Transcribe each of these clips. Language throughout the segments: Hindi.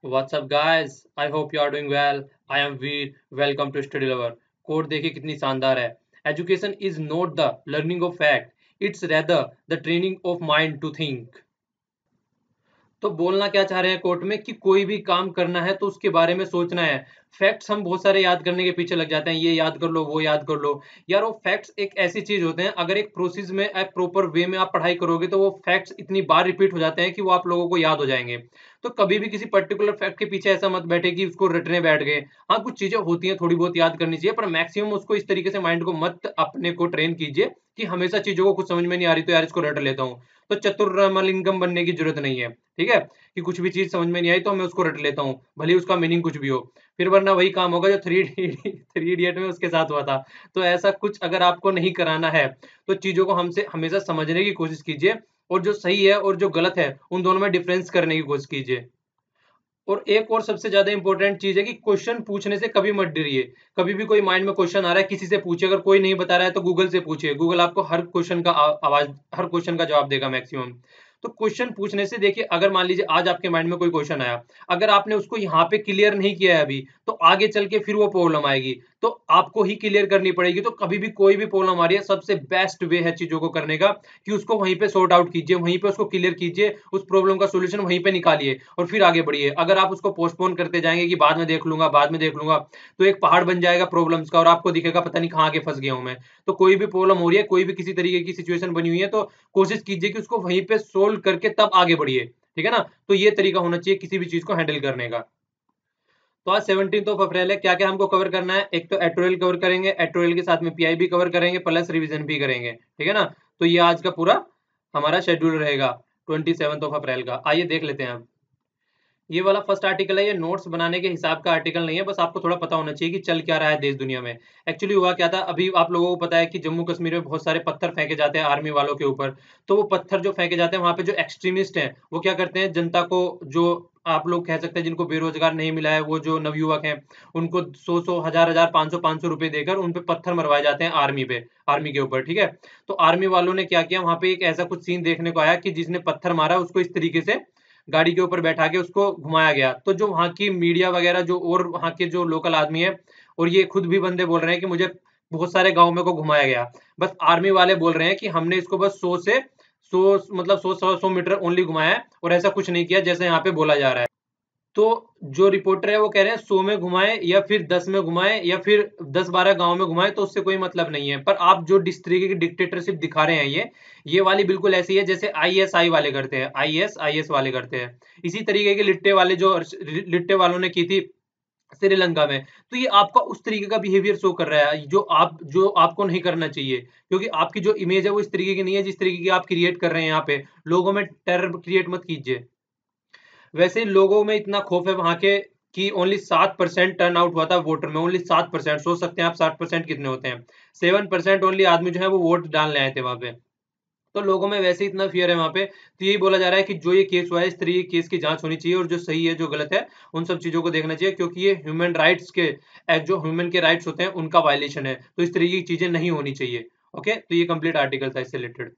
What's up, guys? I hope you are doing well. I am Veer. Welcome to Study Lover. Quote देखिए कितनी शानदार है. Education is not the learning of fact. It's rather the training of mind to think. तो बोलना क्या चाह रहे हैं कोर्ट में कि कोई भी काम करना है तो उसके बारे में सोचना है। फैक्ट्स हम बहुत सारे याद करने के पीछे लग जाते हैं, ये याद कर लो, वो याद कर लो। यार वो फैक्ट्स एक ऐसी चीज होते हैं, अगर एक प्रोसेस में प्रॉपर वे में आप पढ़ाई करोगे तो वो फैक्ट्स इतनी बार रिपीट हो जाते हैं कि वो आप लोगों को याद हो जाएंगे। तो कभी भी किसी पर्टिकुलर फैक्ट के पीछे ऐसा मत बैठे कि उसको रटने बैठ गए। हाँ, कुछ चीजें होती हैं थोड़ी बहुत याद करनी चाहिए, पर मैक्सिमम उसको इस तरीके से माइंड को मत अपने को ट्रेन कीजिए कि हमेशा चीजों को कुछ समझ में नहीं आ रही तो यार इसको रट लेता हूँ। तो चतुर्रामलिंगम बनने की जरूरत नहीं है। ठीक है, कि कुछ भी चीज समझ में नहीं आई तो मैं उसको रट लेता हूँ, भले ही उसका मीनिंग कुछ भी हो। फिर वरना वही काम होगा जो थ्री इडियट में उसके साथ हुआ था। तो ऐसा कुछ अगर आपको नहीं कराना है तो चीजों को हमसे हमेशा समझने की कोशिश कीजिए, और जो सही है और जो गलत है उन दोनों में डिफरेंस करने की कोशिश कीजिए। और एक और सबसे ज्यादा इंपॉर्टेंट चीज है कि क्वेश्चन पूछने से कभी मत डरिए। कभी भी कोई माइंड में क्वेश्चन आ रहा है, किसी से पूछिए। अगर कोई नहीं बता रहा है तो गूगल से पूछिए, गूगल आपको हर क्वेश्चन का आवाज हर क्वेश्चन का जवाब देगा मैक्सिमम। तो क्वेश्चन पूछने से देखिए, अगर मान लीजिए आज आपके माइंड में कोई क्वेश्चन आया, अगर आपने उसको यहाँ पे क्लियर नहीं किया है अभी, तो आगे चल के फिर वो प्रॉब्लम आएगी, तो आपको ही क्लियर करनी पड़ेगी। तो कभी भी कोई भी प्रॉब्लम आ रही है, सबसे बेस्ट वे है चीजों को करने का कि उसको वहीं पे सॉर्ट आउट कीजिए, वहीं पे उसको क्लियर कीजिए, उस प्रॉब्लम का सॉल्यूशन वहीं पे निकालिए और फिर आगे बढ़िए। अगर आप उसको पोस्टपोन करते जाएंगे कि बाद में देख लूंगा, बाद में देख लूंगा, तो एक पहाड़ बन जाएगा प्रॉब्लम्स का और आपको दिखेगा पता नहीं कहाँ आके फंस गया हूं मैं। तो कोई भी प्रॉब्लम हो रही है, कोई भी किसी तरीके की सिचुएशन बनी हुई है, तो कोशिश कीजिए कि उसको वहीं पे सोल्व करके तब आगे बढ़िए। ठीक है ना? तो ये तरीका होना चाहिए किसी भी चीज को हैंडल करने का। तो आज 17 अप्रैल है, क्या क्या हमको कवर करना है? एक तो एटोरियल कवर करेंगे, एटोरियल के साथ में पीआई भी कवर करेंगे, प्लस रिवीजन भी करेंगे। ठीक है ना? तो ये आज का पूरा हमारा शेड्यूल रहेगा 27 अप्रैल का। आइए देख लेते हैं अब। ये वाला फर्स्ट आर्टिकल है, ये नोट्स बनाने के हिसाब का आर्टिकल नहीं है, बस आपको थोड़ा पता होना चाहिए कि चल क्या रहा है देश दुनिया में। एक्चुअली हुआ क्या था, अभी आप लोगों को पता है कि जम्मू कश्मीर में बहुत सारे पत्थर फेंके जाते हैं आर्मी वालों के ऊपर। तो वो पत्थर जो फेंके जाते हैं, वहां पे जो एक्सट्रीमिस्ट हैं वो क्या करते हैं, जनता को, जो आप लोग कह सकते हैं जिनको बेरोजगार नहीं मिला है, वो जो नवयुवक हैं, उनको 100 100 हजार हजार 500 500 रुपए देकर उन पे पत्थर मरवाए जाते हैं आर्मी पे, आर्मी के ऊपर। ठीक है? तो आर्मी वालों ने क्या किया, वहां पे एक ऐसा कुछ सीन देखने को आया कि जिसने पत्थर मारा उसको इस तरीके से गाड़ी के ऊपर बैठा के उसको घुमाया गया। तो जो वहाँ की मीडिया वगैरह जो और वहाँ के जो लोकल आदमी है, और ये खुद भी बंदे बोल रहे हैं कि मुझे बहुत सारे गाँव में को घुमाया गया। बस आर्मी वाले बोल रहे हैं कि हमने इसको बस 100 से 100 मतलब 100 मीटर ओनली घुमाया है और ऐसा कुछ नहीं किया जैसे यहाँ पे बोला जा रहा है। तो जो रिपोर्टर है वो कह रहे हैं 100 में घुमाए या फिर 10 में घुमाए या फिर 10 12 गांव में घुमाए, तो उससे कोई मतलब नहीं है। पर आप जो जिस तरीके की डिक्टेटरशिप दिखा रहे हैं, ये वाली बिल्कुल ऐसी है जैसे आईएसआई वाले करते हैं, आईएस वाले करते हैं। इसी तरीके के लिट्टे वाले जो लिट्टे वालों ने की थी श्रीलंका में। तो ये आपका उस तरीके का बिहेवियर शो कर रहा है जो आपको नहीं करना चाहिए, क्योंकि आपकी जो इमेज है वो इस तरीके की नहीं है जिस तरीके की आप क्रिएट कर रहे हैं यहाँ पे। लोगों में टेरर क्रिएट मत कीजिए। वैसे ही लोगों में इतना खौफ है वहां के कि ओनली 7% टर्न आउट हुआ था वोटर में, ओनली 7%। सोच सकते हैं आप 7% कितने होते हैं? 7% ओनली आदमी जो है वो वोट डालने आए थे वहां पे। तो लोगों में वैसे ही इतना फियर है वहां पे। तो यही बोला जा रहा है कि जो ये केस हुआ है, इस तरीके केस की जांच होनी चाहिए और जो सही है जो गलत है उन सब चीजों को देखना चाहिए, क्योंकि ये ह्यूमन राइट्स के जो ह्यूमन के राइट्स होते हैं उनका वायलेशन है। तो इस तरीके की चीजें नहीं होनी चाहिए। ओके, तो ये कंप्लीट आर्टिकल था इससे रिलेटेड।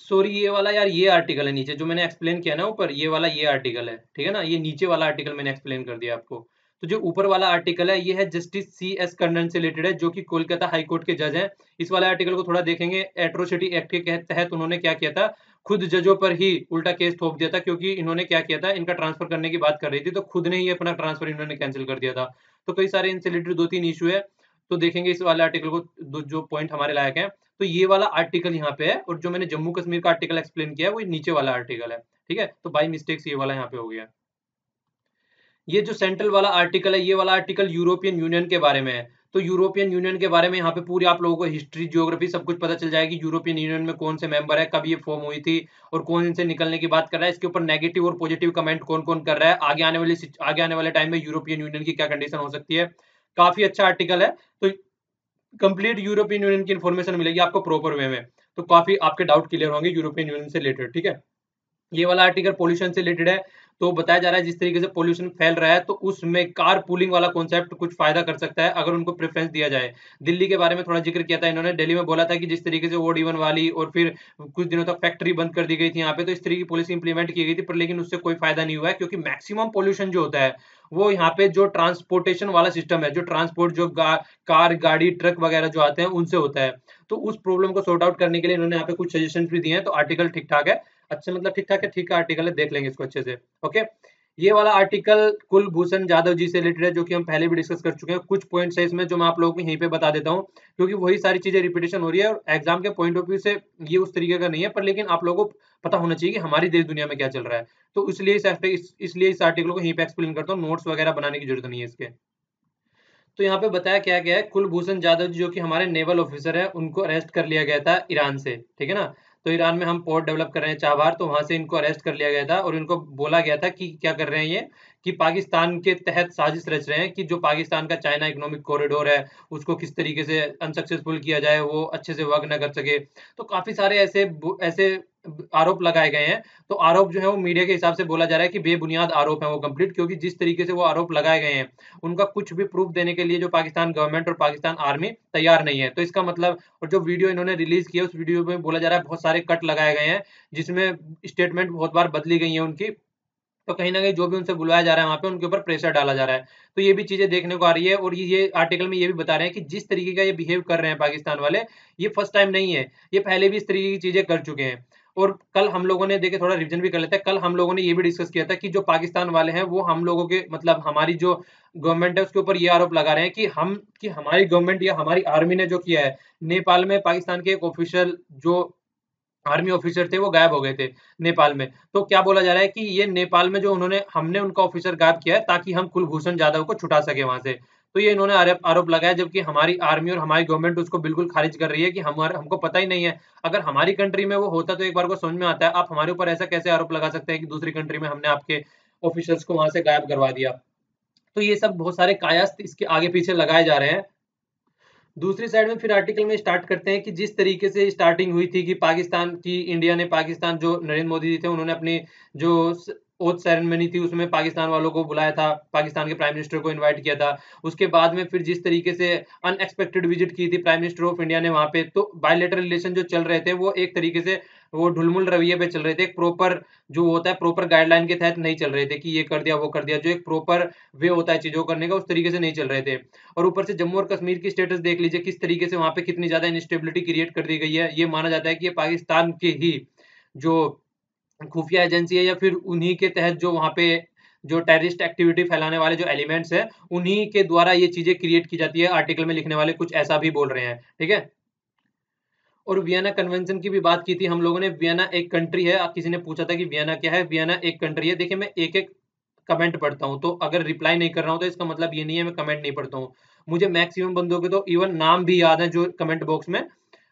सॉरी, ये वाला यार ये आर्टिकल है नीचे जो मैंने एक्सप्लेन किया ना ऊपर, ये वाला ये आर्टिकल है। ठीक है ना? ये नीचे वाला आर्टिकल मैंने एक्सप्लेन कर दिया आपको। तो जो ऊपर वाला आर्टिकल है ये है जस्टिस सी एस कर्नन से रिलेटेड है, जो कि कोलकाता हाई कोर्ट के जज हैं। इस वाले आर्टिकल को थोड़ा देखेंगे। एट्रोसिटी एक्ट के तहत उन्होंने क्या किया था, खुद जजों पर ही उल्टा केस थोप दिया था, क्योंकि इन्होंने क्या किया था, इनका ट्रांसफर करने की बात कर रही थी तो खुद ने ही अपना ट्रांसफर इन्होंने कैंसिल कर दिया था। तो कई सारे इनसे रिलेटेड 2 3 इशू है। तो देखेंगे इस वाले आर्टिकल को, जो पॉइंट हमारे लायक है। तो ये वाला आर्टिकल यहाँ पे है, और जो मैंने जम्मू कश्मीर का आर्टिकल एक्सप्लेन किया है वो नीचे वाला आर्टिकल है। ठीक है? तो बाई मिस्टेक ये वाला यहाँ पे हो गया। ये जो सेंट्रल वाला आर्टिकल है, ये वाला आर्टिकल यूरोपियन यूनियन के बारे में है। तो यूरोपियन यूनियन के बारे में यहाँ पे पूरी आप लोगों को हिस्ट्री, ज्योग्राफी सब कुछ पता चल जाएगी। यूरोपियन यूनियन में कौन से मेंबर है, कब ये फॉर्म हुई थी, और कौन इनसे निकलने की बात कर रहा है, इसके ऊपर नेगेटिव और पॉजिटिव कमेंट कौन कौन कर रहा है, आगे आने वाले टाइम में यूरोपियन यूनियन की क्या कंडीशन हो सकती है। काफी अच्छा आर्टिकल है। तो कंप्लीट यूरोपियन यूनियन की इन्फॉर्मेशन मिलेगी आपको प्रॉपर वे में। तो काफी आपके डाउट क्लियर होंगे यूरोपियन यूनियन से रिलेटेड। ठीक है? ये वाला आर्टिकल पोल्यूशन से रिलेटेड है। तो बताया जा रहा है जिस तरीके से पोल्यूशन फैल रहा है तो उसमें कार पूलिंग वाला कॉन्सेप्ट कुछ फायदा कर सकता है अगर उनको प्रेफरेंस दिया जाए। दिल्ली के बारे में थोड़ा जिक्र किया था इन्होंने, दिल्ली में बोला था कि जिस तरीके से OD1 वाली और फिर कुछ दिनों तक फैक्ट्री बंद कर दी गई थी यहाँ पे, तो इस तरह की पॉलिसी इंप्लीमेंट की गई थी, पर लेकिन उससे कोई फायदा नहीं हुआ है क्योंकि मैक्सिमम पोल्यूशन जो होता है वो यहाँ पे जो ट्रांसपोर्टेशन वाला सिस्टम है, जो ट्रांसपोर्ट जो कार गाड़ी ट्रक वगैरह जो आते हैं उनसे होता है। तो उस प्रॉब्लम को सॉर्ट आउट करने के लिए इन्होंने यहाँ पे कुछ सजेशन भी दिए हैं। तो आर्टिकल ठीक ठाक है, अच्छा मतलब ठीक ठाक है, ठीक है आर्टिकल है, देख लेंगे इसको अच्छे से। ओके, ये वाला आर्टिकल कुलभूषण जाधव जी से रिलेटेड है जो कि हम पहले भी डिस्कस कर चुके हैं। कुछ पॉइंट्स है इसमें जो मैं आप लोगों को यहीं पे बता देता हूँ क्योंकि वही सारी चीजें रिपीटेशन हो रही है और एग्जाम के पॉइंट ऑफ व्यू से ये उस तरीके का नहीं है, पर लेकिन आप लोगों को पता होना चाहिए कि हमारी देश दुनिया में क्या चल रहा है। तो इसलिए इस आर्टिकल को यहीं पे एक्सप्लेन करता हूँ, नोट्स वगैरह बनाने की जरूरत नहीं है इसके। तो यहाँ पे बताया क्या गया है, कुलभूषण जाधव जी जो कि हमारे नेवल ऑफिसर है, उनको अरेस्ट कर लिया गया था ईरान से, ठीक है ना। तो ईरान में हम पोर्ट डेवलप कर रहे हैं चाबहार, तो वहां से इनको अरेस्ट कर लिया गया था और इनको बोला गया था कि क्या कर रहे हैं ये, कि पाकिस्तान के तहत साजिश रच रहे हैं कि जो पाकिस्तान का चाइना इकोनॉमिक कॉरिडोर है उसको किस तरीके से अनसक्सेसफुल किया जाए, वो अच्छे से वर्क ना कर सके। तो काफी सारे ऐसे ऐसे आरोप लगाए गए हैं। तो आरोप जो है वो मीडिया के हिसाब से बोला जा रहा है कि बेबुनियाद आरोप है वो कंप्लीट, क्योंकि जिस तरीके से वो आरोप लगाए गए हैं उनका कुछ भी प्रूफ देने के लिए जो पाकिस्तान गवर्नमेंट और पाकिस्तान आर्मी तैयार नहीं है। तो इसका मतलब, और जो वीडियो इन्होंने रिलीज किया उस वीडियो में बोला जा रहा है बहुत सारे कट लगाए गए हैं जिसमें स्टेटमेंट बहुत बार बदली गई है उनकी। तो कहीं ना कहीं जो भी उनसे बुलाया जा रहा है वहां पे उनके ऊपर प्रेशर डाला जा रहा है। तो ये भी चीजें देखने को आ रही है और ये आर्टिकल में ये भी बता रहे हैं कि जिस तरीके का ये बिहेव कर रहे हैं पाकिस्तान वाले, ये फर्स्ट टाइम नहीं है, ये पहले भी इस तरीके की चीजें कर चुके हैं। और कल हम लोगों ने देखे, थोड़ा रिवीजन भी कर लेते हैं, कल हम लोगों ने ये भी डिस्कस किया था कि जो पाकिस्तान वाले हैं वो हम लोगों के मतलब हमारी जो गवर्नमेंट है उसके ऊपर ये आरोप लगा रहे हैं कि हमारी गवर्नमेंट या हमारी आर्मी ने जो किया है, नेपाल में पाकिस्तान के एक ऑफिशियल जो आर्मी ऑफिसर थे वो गायब हो गए थे नेपाल में। तो क्या बोला जा रहा है कि ये नेपाल में जो हमने उनका ऑफिसर गायब किया है ताकि हम कुलभूषण जाधव को छुटा सके वहां से। तो ये इन्होंने आरोप लगाया, जबकि हमारी आर्मी और हमारी गवर्नमेंट उसको बिल्कुल खारिज कर रही है कि हमको पता ही नहीं है। अगर हमारी कंट्री में वो होता तो एक बार को समझ में आता है, आप हमारे ऊपर ऐसा कैसे आरोप लगा सकते हैं कि दूसरी कंट्री में हमने आपके ऑफिसर्स को वहां से गायब करवा दिया। तो ये सब बहुत सारे कायास्त इसके आगे पीछे लगाए जा रहे हैं। दूसरी साइड में फिर आर्टिकल में स्टार्ट करते हैं कि जिस तरीके से स्टार्टिंग हुई थी कि पाकिस्तान की इंडिया ने पाकिस्तान जो नरेंद्र मोदी जी थे उन्होंने अपनी जो ओथ सेरेमनी थी उसमें पाकिस्तान वालों को बुलाया था, पाकिस्तान के प्राइम मिनिस्टर को इनवाइट किया था। उसके बाद में फिर जिस तरीके से अनएक्सपेक्टेड विजिट की थी प्राइम मिनिस्टर ऑफ इंडिया ने वहां पे, तो बायलैटरल रिलेशन जो चल रहे थे वो एक तरीके से वो ढुलमुल रवैये पे चल रहे थे। एक प्रॉपर जो होता है प्रॉपर गाइडलाइन के तहत नहीं चल रहे थे कि ये कर दिया वो कर दिया, जो एक प्रॉपर वे होता है चीजों करने का उस तरीके से नहीं चल रहे थे। और ऊपर से जम्मू और कश्मीर की स्टेटस देख लीजिए किस तरीके से वहां पे कितनी ज्यादा इंस्टेबिलिटी क्रिएट कर दी गई है। ये माना जाता है कि ये पाकिस्तान के ही जो खुफिया एजेंसी है या फिर उन्हीं के तहत जो वहां पे जो टेररिस्ट एक्टिविटी फैलाने वाले जो एलिमेंट्स है उन्हीं के द्वारा ये चीजें क्रिएट की जाती है। आर्टिकल में लिखने वाले कुछ ऐसा भी बोल रहे हैं, ठीक है। और वियना कन्वेंशन की भी बात की थी हम लोगों ने। वियना एक कंट्री है, किसी ने पूछा था कि वियना क्या है, वियना एक कंट्री है। देखिए मैं एक एक कमेंट पढ़ता हूँ, तो अगर रिप्लाई नहीं कर रहा हूँ तो इसका मतलब ये नहीं है मैं कमेंट नहीं पढ़ता हूँ। मुझे मैक्सिमम बंदों के तो इवन नाम भी याद है जो कमेंट बॉक्स में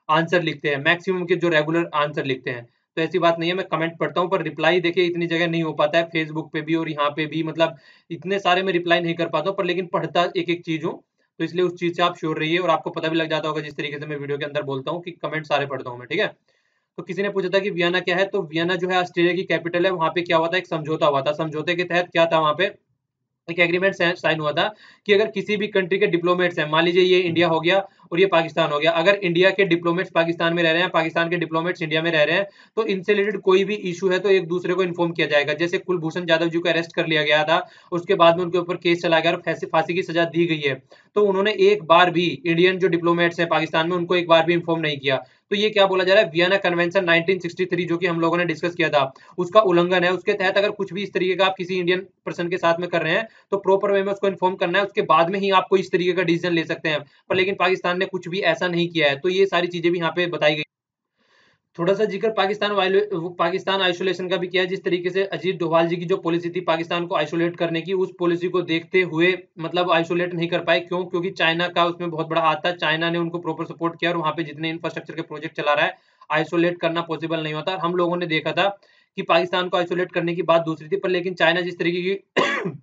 आंसर लिखते हैं, मैक्सिमम के जो रेगुलर आंसर लिखते हैं। तो ऐसी बात नहीं है, मैं कमेंट पढ़ता हूँ, पर रिप्लाई देखिए इतनी जगह नहीं हो पाता है, फेसबुक पे भी और यहाँ पे भी, मतलब इतने सारे में रिप्लाई नहीं कर पाता हूँ, पर लेकिन पढ़ता एक एक चीज हूँ। तो इसलिए उस चीज से आप श्योर रहिए और आपको पता भी लग जाता होगा जिस तरीके से मैं वीडियो के अंदर बोलता हूँ कि कमेंट सारे पढ़ता हूँ मैं, ठीक है। तो किसी ने पूछा था कि वियना क्या है, तो वियना जो है ऑस्ट्रेलिया की कैपिटल है। वहां पे क्या हुआ था, एक समझौता हुआ था। समझौते के तहत क्या था वहां पे, एक एग्रीमेंट साइन हुआ था कि अगर किसी भी कंट्री के डिप्लोमेट्स हैं, मान लीजिए ये इंडिया हो गया और ये पाकिस्तान हो गया, अगर इंडिया के डिप्लोमेट्स पाकिस्तान में रह रहे हैं, पाकिस्तान के डिप्लोमेट्स इंडिया में रह रहे हैं, तो इनसे रिलेटेड कोई भी इशू है तो एक दूसरे को इन्फॉर्म किया जाएगा। जैसे कुलभूषण जाधव जी को अरेस्ट कर लिया गया था, उसके बाद में उनके ऊपर केस चला गया और फांसी की सजा दी गई है, तो उन्होंने एक बार भी इंडियन जो डिप्लोमेट्स हैं पाकिस्तान में उनको एक बार भी इन्फॉर्म नहीं किया। तो ये क्या बोला जा रहा है, वियना कन्वेंशन 1963 जो कि हम लोगों ने डिस्कस किया था उसका उल्लंघन है। उसके तहत अगर कुछ भी इस तरीके का आप किसी इंडियन पर्सन के साथ में कर रहे हैं तो प्रॉपर वे में उसको इन्फॉर्म करना है, उसके बाद में ही आप कोई इस तरीके का डिसीजन ले सकते हैं। पर लेकिन पाकिस्तान ने कुछ भी ऐसा नहीं किया है, तो ये सारी चीजें भी यहाँ पे बताई गई। थोड़ा सा जिक्र पाकिस्तान आइसोलेशन का भी किया है। जिस तरीके से अजीत डोभाल जी की जो पॉलिसी थी पाकिस्तान को आइसोलेट करने की, उस पॉलिसी को देखते हुए मतलब आइसोलेट नहीं कर पाए। क्यों? क्योंकि चाइना का उसमें बहुत बड़ा हाथ था, चाइना ने उनको प्रॉपर सपोर्ट किया और वहां पे जितने इंफ्रास्ट्रक्चर के प्रोजेक्ट चला रहा है, आइसोलेट करना पॉसिबल नहीं होता। हम लोगों ने देखा था कि पाकिस्तान को आइसोलेट करने की बात दूसरी थी, पर लेकिन चाइना जिस तरीके की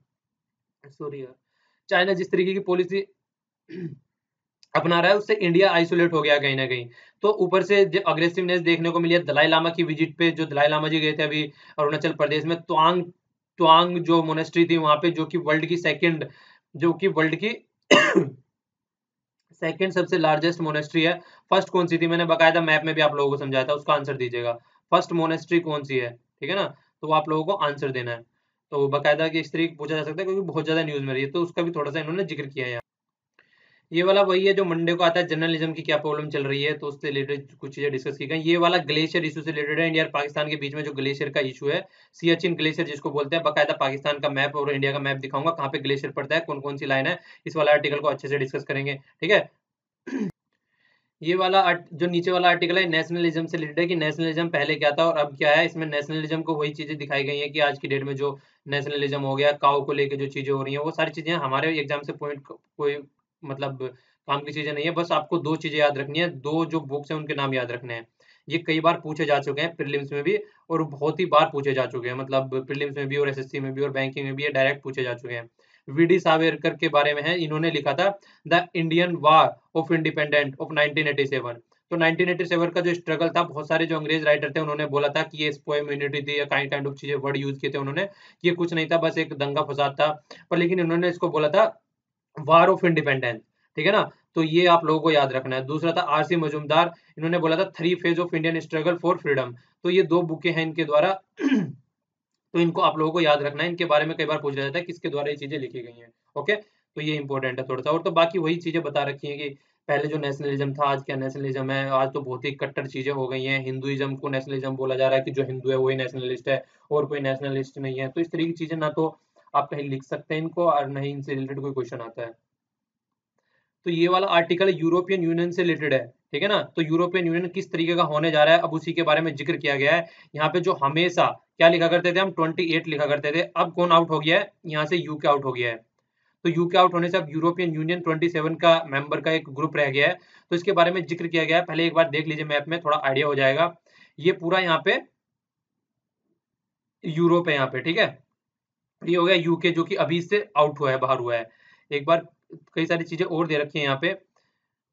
सॉरी यार, चाइना जिस तरीके की पॉलिसी अपना रहा है उससे इंडिया आइसोलेट हो गया कहीं ना कहीं। तो ऊपर से जो अग्रेसिवनेस देखने को मिली है दलाई लामा की विजिट पे, जो दलाई लामा जी गए थे अभी अरुणाचल प्रदेश में, त्वांग त्वांग जो मोनेस्ट्री थी वहां पे, जो कि वर्ल्ड की सेकंड जो कि वर्ल्ड की सेकंड सबसे लार्जेस्ट मोनेस्ट्री है। फर्स्ट कौन सी थी, मैंने बकायदा मैप में भी आप लोगों को समझाया था, उसका आंसर दीजिएगा। फर्स्ट मोनेस्ट्री कौन सी है, ठीक है ना, तो वो आप लोगों को आंसर देना है। तो बकायदा की इस तरीके पूछा जा सकता है, क्योंकि बहुत ज्यादा न्यूज में रही है, तो उसका भी थोड़ा सा इन्होंने जिक्र किया है। ये वाला वही है जो मंडे को आता है, जर्नलिज्म की क्या प्रॉब्लम चल रही है, तो उससे रिलेटेड कुछ चीजें डिस्कस की गई। ये वाला ग्लेशियर इशू से रिलेटेड है, इंडिया और पाकिस्तान के बीच में जो ग्लेशियर का इशू है, सियाचिन ग्लेशियर जिसको बोलते हैं। बकायदा पाकिस्तान का मैप और इंडिया का मैप दिखाऊंगा, कहाँ पे ग्लेशियर पड़ता है, कौन कौन सी लाइन है, इस वाला आर्टिकल को अच्छे से डिस्कस करेंगे, ठीक है। ये वाला जो नीचे वाला आर्टिकल है नेशनलिज्म से रिलेटेड है, कि नेशनलिज्म पहले क्या था और अब क्या है। इसमें नेशनलिज्म को वही चीजें दिखाई गई हैं कि आज की डेट में जो नेशनलिज्म हो गया, काउ को लेके जो चीजें हो रही हैं, वो सारी चीजें हमारे एग्जाम से पॉइंट कोई मतलब काम की चीजें नहीं है। बस आपको दो चीजें याद रखनी है, दो जो बुक्स हैं उनके नाम याद रखने हैं। ये कई बार पूछे जा चुके हैं प्रीलिम्स में भी, और बहुत ही बार पूछे जा चुके हैं, मतलब प्रीलिम्स में भी और एसएससी में भी और बैंकिंग में भी ये डायरेक्ट पूछे जा चुके हैं। वीडी सावरकर के बारे में है, इन्होंने लिखा था the Indian war of independent of 1987। तो 1987 का जो स्ट्रगल था, बहुत सारे जो अंग्रेज राइटर थे उन्होंने बोला था कि ये पोएम यूनिटी थी या काइंड काइंड ऑफ चीजें वर्ड यूज किए थे उन्होंने, कि ये कुछ नहीं था, बस एक दंगा फसाद था। पर लेकिन इन्होंने इसको बोला था वार ऑफ इंडिपेंडेंस, ठीक है ना। तो ये आप लोगों को याद रखना है। दूसरा था आरसी मजूमदार, इन्होंने बोला था three phase of Indian struggle for freedom. तो ये दो बुकें हैं इनके द्वारा तो इनको आप लोगों को याद रखना है, इनके बारे में कई बार पूछा जाता है किसके द्वारा ये चीजें लिखी गई हैं। ओके, तो ये इंपॉर्टेंट है थोड़ा सा। और तो बाकी वही चीजें बता रखी है कि पहले जो नेशनलिज्म था, आज क्या नेशनलिज्म है। आज तो बहुत ही कट्टर चीजें हो गई हैं, हिंदुइज्म को नेशनलिज्म बोला जा रहा है, कि जो हिंदू है वही नेशनलिस्ट है और कोई नेशनलिस्ट नहीं है। तो इस तरीके की चीजें ना तो आप कहीं लिख सकते हैं इनको, और नहीं इनसे रिलेटेड कोई क्वेश्चन आता है। तो ये वाला आर्टिकल यूरोपियन यूनियन से रिलेटेड है, ठीक है ना। तो यूरोपियन यूनियन किस तरीके का होने जा रहा है, अब उसी के बारे में जिक्र किया गया है। यहाँ पे जो हमेशा क्या लिखा करते थे हम, 28 लिखा करते थे, अब कौन आउट हो गया है, यहाँ से यूके आउट हो गया है। तो यूके आउट होने से अब यूरोपियन यूनियन 27 का मेंबर का एक ग्रुप रह गया है। तो इसके बारे में जिक्र किया गया है, पहले एक बार देख लीजिए मैप में, थोड़ा आइडिया हो जाएगा। ये पूरा यहाँ पे यूरोप है यहाँ पे, ठीक है। ये हो गया यूके, जो कि अभी से आउट हुआ है, बाहर हुआ है। एक बार कई सारी चीजें और दे रखी है यहाँ पे,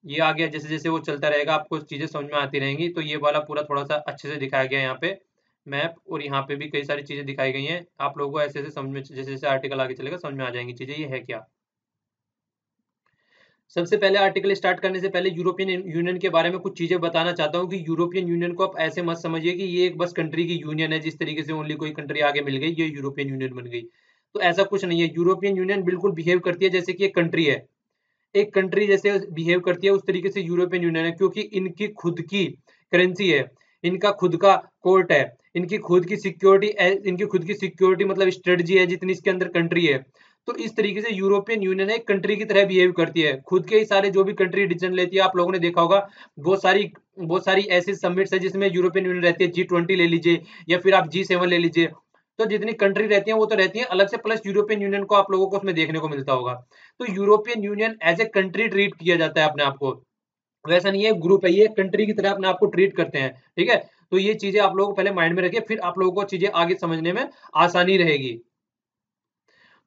ये आ गया। जैसे जैसे वो चलता रहेगा आपको चीजें समझ में आती रहेंगी। तो ये वाला पूरा थोड़ा सा अच्छे से दिखाया गया है यहाँ पे मैप, और यहाँ पे भी कई सारी चीजें दिखाई गई हैं। आप लोगों को ऐसे ऐसे समझ में, जैसे जैसे आर्टिकल आगे चलेगा समझ में आ जाएंगी चीजें ये है क्या। सबसे पहले आर्टिकल स्टार्ट करने से पहले यूरोपियन यूनियन के बारे में कुछ चीजें बताना चाहता हूँ, कि यूरोपियन यूनियन को आप ऐसे मत समझिए कि ये एक बस कंट्री की यूनियन है, जिस तरीके से ओनली कोई कंट्री आगे मिल गई ये यूरोपियन यूनियन बन गई। तो ऐसा कुछ नहीं है। यूरोपियन यूनियन बिल्कुल बिहेव करती है जैसे कि एक कंट्री है, एक कंट्री जैसे बिहेव करती है उस तरीके से यूरोपियन यूनियन है, क्योंकि इनकी खुद की करेंसी है, इनका खुद का कोर्ट है, इनकी खुद की सिक्योरिटी, इनकी खुद की सिक्योरिटी मतलब स्ट्रेटजी है, जितनी इसके अंदर कंट्री है। तो इस तरीके से यूरोपियन यूनियन एक कंट्री की तरह बिहेव करती है, खुद के ही सारे जो भी कंट्री डिसीजन लेती है। आप लोगों ने देखा होगा बहुत सारी ऐसी समिट्स है जिसमें यूरोपियन यूनियन रहती है, G20 ले लीजिए या फिर आप G7 ले लीजिए। तो जितनी कंट्री रहती है वो तो रहती है अलग से, प्लस यूरोपियन यूनियन को आप लोगों को उसमें देखने को मिलता होगा। तो European Union as a country treat किया जाता है अपने आप को, वैसा नहीं है ग्रुप है, ये कंट्री की तरह अपने आप को ट्रीट करते हैं, ठीक है। तो ये चीजें आप लोगों को पहले माइंड में रखिए, फिर आप लोगों को चीजें आगे समझने में आसानी रहेगी।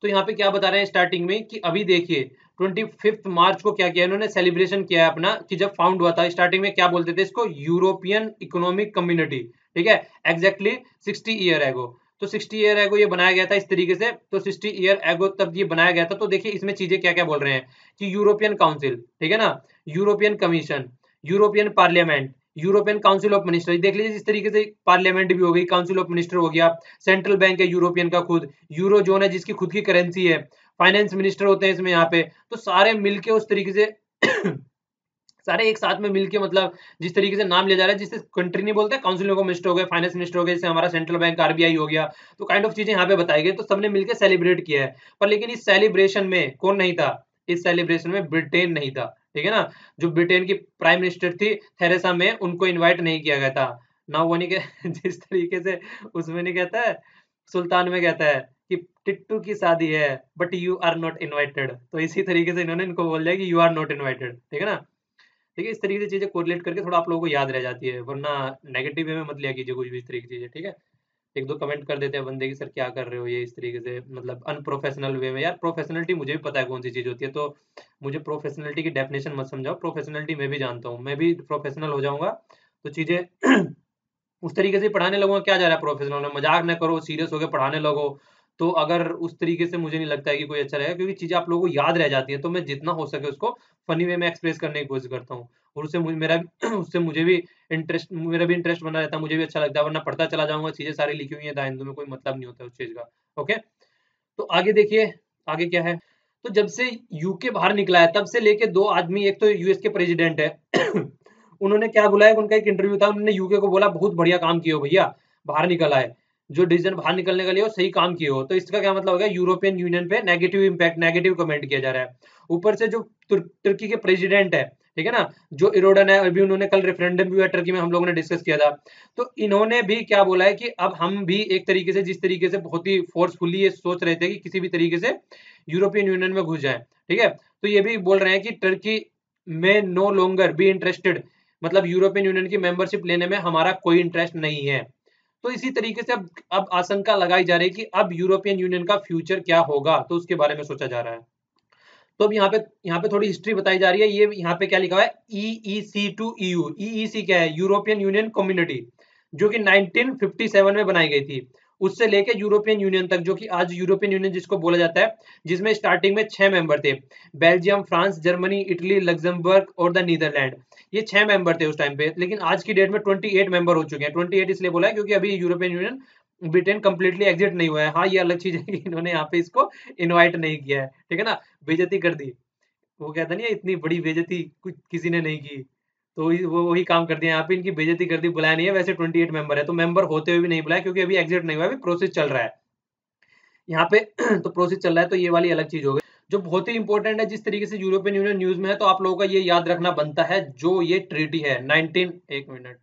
तो यहाँ पे क्या बता रहे हैं स्टार्टिंग में, कि अभी देखिए 25 मार्च को क्या किया इन्होंने, सेलिब्रेशन किया है अपना, कि जब फाउंड हुआ था। स्टार्टिंग में क्या बोलते थे इसको, यूरोपियन इकोनॉमिक कम्युनिटी, ठीक है। एग्जैक्टली 60 ईयर एगो, तो 60 ईयर एगो ये बनाया गया था इस तरीके से। तो 60 ईयर एगो तब ये बनाया गया था। तो देखिए इसमें चीजें क्या क्या बोल रहे हैं, कि यूरोपियन काउंसिल, ठीक है ना, European commission, European parliament, European council of minister. देख लीजिए जिस तरीके से पार्लियामेंट भी हो गई, काउंसिल ऑफ मिनिस्टर हो गया, सेंट्रल बैंक है यूरोपियन का खुद, यूरो जोन है जिसकी खुद की करेंसी है, फाइनेंस मिनिस्टर होते हैं इसमें यहाँ पे। तो सारे मिलके उस तरीके से सारे एक साथ में मिलके, मतलब जिस तरीके से नाम लिया जा रहा है, जिससे कंट्री नहीं बोलते, काउंसिल ऑफ मिनिस्टर हो गए, फाइनेंस मिनिस्टर हो गए, जैसे हमारा सेंट्रल बैंक आरबीआई हो गया। तो काइंड ऑफ चीजें यहाँ पे बताई गई, तो सबने मिलकर सेलिब्रेट किया है। पर लेकिन इस सेलिब्रेशन में कौन नहीं था, इस सेलिब्रेशन में ब्रिटेन नहीं था, ठीक है ना। जो ब्रिटेन की प्राइम मिनिस्टर थी थेरेसा मे, उनको इन्वाइट नहीं किया गया था ना। वो नहीं जिस तरीके से उसमें नहीं कहता है, सुल्तान में कहता है कि टिट्टू की शादी है but you are not invited, तो इसी तरीके से इन्होंने इनको बोल दिया कि यू आर नॉट इनवाइटेड, ठीक है ना। ठीक है, इस तरीके से चीजें कोरिलेट करके थोड़ा आप लोगों को याद रह जाती है, वरना नेगेटिव वे में मत लिया कीजिए कुछ भी इस तरीके की चीजें, ठीक है। एक दो कमेंट कर देते हैं बंदे की, सर क्या कर रहे हो ये, इस तरीके से मतलब अनप्रोफेशनल वे में। यार प्रोफेशनलिटी मुझे भी पता है कौन सी चीज होती है, तो मुझे प्रोफेशनलिटी की डेफिनेशन मत समझाओ, प्रोफेशनलिटी मैं भी जानता हूँ, मैं भी प्रोफेशनल हो जाऊंगा तो चीजें उस तरीके से पढ़ाने लगूंगा। क्या जा रहा है प्रोफेशनल में, मजाक ना करो, सीरियस होकर पढ़ाने लगो, तो अगर उस तरीके से मुझे नहीं लगता है कि कोई अच्छा रहेगा, क्योंकि चीजें आप लोगों को याद रह जाती है, तो मैं जितना हो सके उसको फनी वे में एक्सप्रेस करने की कोशिश करता हूँ, और उससे उससे मुझे भी मेरा भी इंटरेस्ट बना रहता है, मुझे भी अच्छा लगता है, वरना पढ़ता चला जाऊंगा, चीजें सारी लिखी हुई है द हिंदू में, कोई मतलब नहीं होता है उस चीज का। ओके, तो आगे देखिए, आगे क्या है। तो जब से यूके बाहर निकला है तब से लेके दो आदमी, एक तो यूएस के प्रेसिडेंट है उन्होंने क्या बोला है, उनका एक इंटरव्यू था, उन्होंने यूके को बोला बहुत बढ़िया काम किए हो भैया, बाहर निकला है, जो डिसीजन बाहर निकलने का लिए हो सही काम किए हो। तो इसका क्या मतलब हो गया, यूरोपियन यूनियन पे नेगेटिव इंपैक्ट, नेगेटिव कमेंट किया जा रहा है। ऊपर से जो तुर्की के प्रेसिडेंट है, ठीक है ना, जो इरोडन है, अभी उन्होंने कल रेफरेंडम भी हुआ टर्की में, हम लोगों ने डिस्कस किया था, तो इन्होंने भी क्या बोला है कि अब हम भी एक तरीके से, जिस तरीके से बहुत ही फोर्सफुली ये सोच रहे थे कि किसी भी तरीके से यूरोपियन यूनियन में घुस जाए, ठीक है, तो ये भी बोल रहे हैं कि टर्की में नो लॉन्गर बी इंटरेस्टेड, मतलब यूरोपियन यूनियन की मेंबरशिप लेने में हमारा कोई इंटरेस्ट नहीं है। तो इसी तरीके से अब आशंका लगाई जा रही है कि अब यूरोपियन यूनियन का फ्यूचर क्या होगा, तो उसके बारे में सोचा जा रहा है। तो अब यहाँ पे थोड़ी हिस्ट्री बताई जा रही है। ये यहाँ पे क्या लिखा हुआ है, ईईसी टू ईयू। ईईसी क्या है, यूरोपियन यूनियन कम्युनिटी, जो कि 1957 में बनाई गई थी, उससे लेके यूरोपियन यूनियन तक, जो कि आज यूरोपियन यूनियन जिसको बोला जाता है, जिसमें स्टार्टिंग में 6 मेंबर थे, Belgium, France, Germany, Italy, Luxembourg और द नीदरलैंड। ये 6 मेंबर थे उस टाइम पे, लेकिन आज की डेट में 28 मेंबर हो चुके हैं। 28 इसलिए बोला है क्योंकि अभी European union, Britain completely exit नहीं हुआ है। हाँ, ये अलग चीज है कि इन्होंने यहाँ पे इसको इनवाइट नहीं किया है, ठीक है ना, बेइज्जती कर दी। वो कहता नहीं है, इतनी बड़ी बेइज्जती कुछ किसी ने नहीं की, तो वो वही काम कर दिया यहाँ पे, इनकी बेइज्जती कर दी, बुलाया नहीं है। वैसे 28 मेंबर है, तो मेंबर होते हुए भी नहीं बुलाया, क्योंकि अभी एग्जिट नहीं हुआ है, अभी प्रोसेस चल रहा है यहाँ पे तो प्रोसेस चल रहा है, तो ये वाली अलग चीज हो गई। जो बहुत ही इंपॉर्टेंट है, जिस तरीके से यूरोपियन यूनियन न्यूज में है, तो आप लोगों का ये याद रखना बनता है, जो ये ट्रीटी है 19, एक मिनट,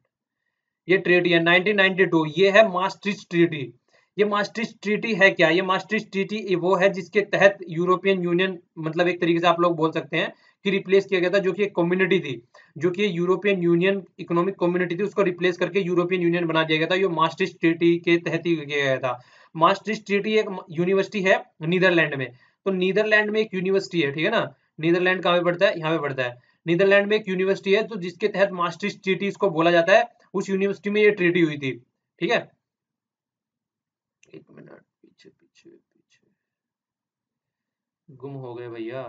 ये ट्रीटी है 1992, ये है मास्ट्रिच ट्रीटी। ये मास्ट्रिच ट्रीटी है क्या, ये मास्ट्रिच ट्रीटी वो है जिसके तहत यूरोपियन यूनियन, मतलब एक तरीके से आप लोग बोल सकते हैं कि रिप्लेस किया गया था, जो कि एक कम्युनिटी थी, जो कि यूरोपियन यूनियन इकोनॉमिक कम्युनिटी थी, उसको रिप्लेस करके यूरोपियन यूनियन बना दिया गया था। ये मास्ट्रिच ट्रीटी के तहत ही किया गया था। मास्ट्रिच ट्रीटी एक यूनिवर्सिटी है नीदरलैंड में, तो नीदरलैंड में एक यूनिवर्सिटी है, ठीक है ना, नीदरलैंड कहाँ पे पड़ता है, यहाँ पे पड़ता है। नीदरलैंड में एक यूनिवर्सिटी है, तो जिसके तहत मास्ट्रिच ट्रीटी इसको बोला जाता है, उस यूनिवर्सिटी में ये ट्रीटी हुई थी, ठीक है। एक मिनट, पीछे पीछे पीछे गुम हो गए भैया।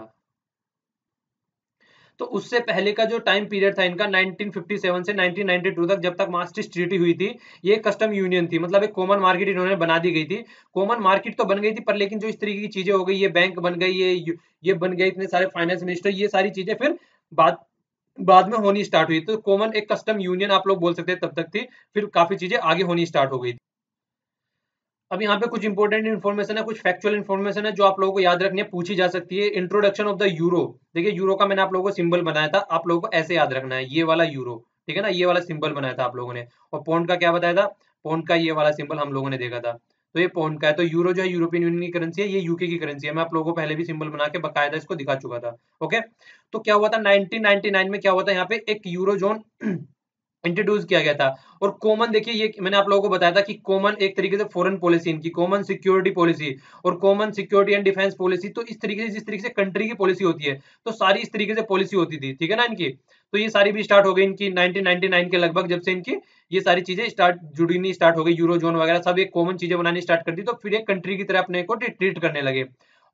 तो उससे पहले का जो टाइम पीरियड था इनका 1957 से 1992 तक, जब तक मास्ट्रिच ट्रीटी हुई थी, ये कस्टम यूनियन थी, मतलब एक कॉमन मार्केट इन्होंने बना दी गई थी। कॉमन मार्केट तो बन गई थी, पर लेकिन जो इस तरीके की चीजें हो गई, ये बैंक बन गई, ये बन गए इतने सारे फाइनेंस मिनिस्टर, ये सारी चीजें फिर बाद बाद में होनी स्टार्ट हुई। तो कॉमन एक कस्टम यूनियन आप लोग बोल सकते हैं तब तक थी, फिर काफी चीजें आगे होनी स्टार्ट हो गई। अब यहाँ पे कुछ इंपॉर्टेंट इन्फॉर्मेशन है, कुछ फैक्चुअल इन्फॉर्मेशन है, जो आप लोगों को याद रखनी है, पूछी जा सकती है। Introduction of the euro. देखिए, यूरो का मैंने आप लोगों को सिंबल बनाया था, आप लोगों को ऐसे याद रखना है, ये वाला यूरो, ठीक है ना, ये वाला सिंबल बनाया था आप लोगों ने। और पौंड का क्या बताया था, पौंड का ये वाला सिंबल हम लोगों ने देखा था, तो ये पौंड का है। तो यूरो जो है यूरोपियन यूनियन की करेंसी है, ये यूके की करेंसी है। मैं आप लोगों को पहले भी सिंबल बना के बकायदा इसको दिखा चुका था। ओके, तो क्या हुआ था 1999 में, क्या हुआ था यहाँ पे, एक यूरो जोन इंट्रोड्यूस किया गया था। और कॉमन, देखिए ये मैंने आप लोगों को बताया था कि कॉमन एक तरीके से फॉरेन पॉलिसी इनकी, कॉमन सिक्योरिटी पॉलिसी और common security and defence policy, तो इस तरीके से, जिस तरीके से कंट्री की पॉलिसी होती है, तो सारी इस तरीके से पॉलिसी होती थी, ठीक है ना इनकी। तो ये सारी भी स्टार्ट हो गई इनकी 1999 के लगभग, जब से इनकी ये सारी चीजें जुड़नी स्टार्ट हो गई, यूरो जोन वगैरह सब एक कॉमन चीजें बनानी स्टार्ट कर दी, तो फिर एक कंट्री की तरह अपने को ट्रीट करने लगे।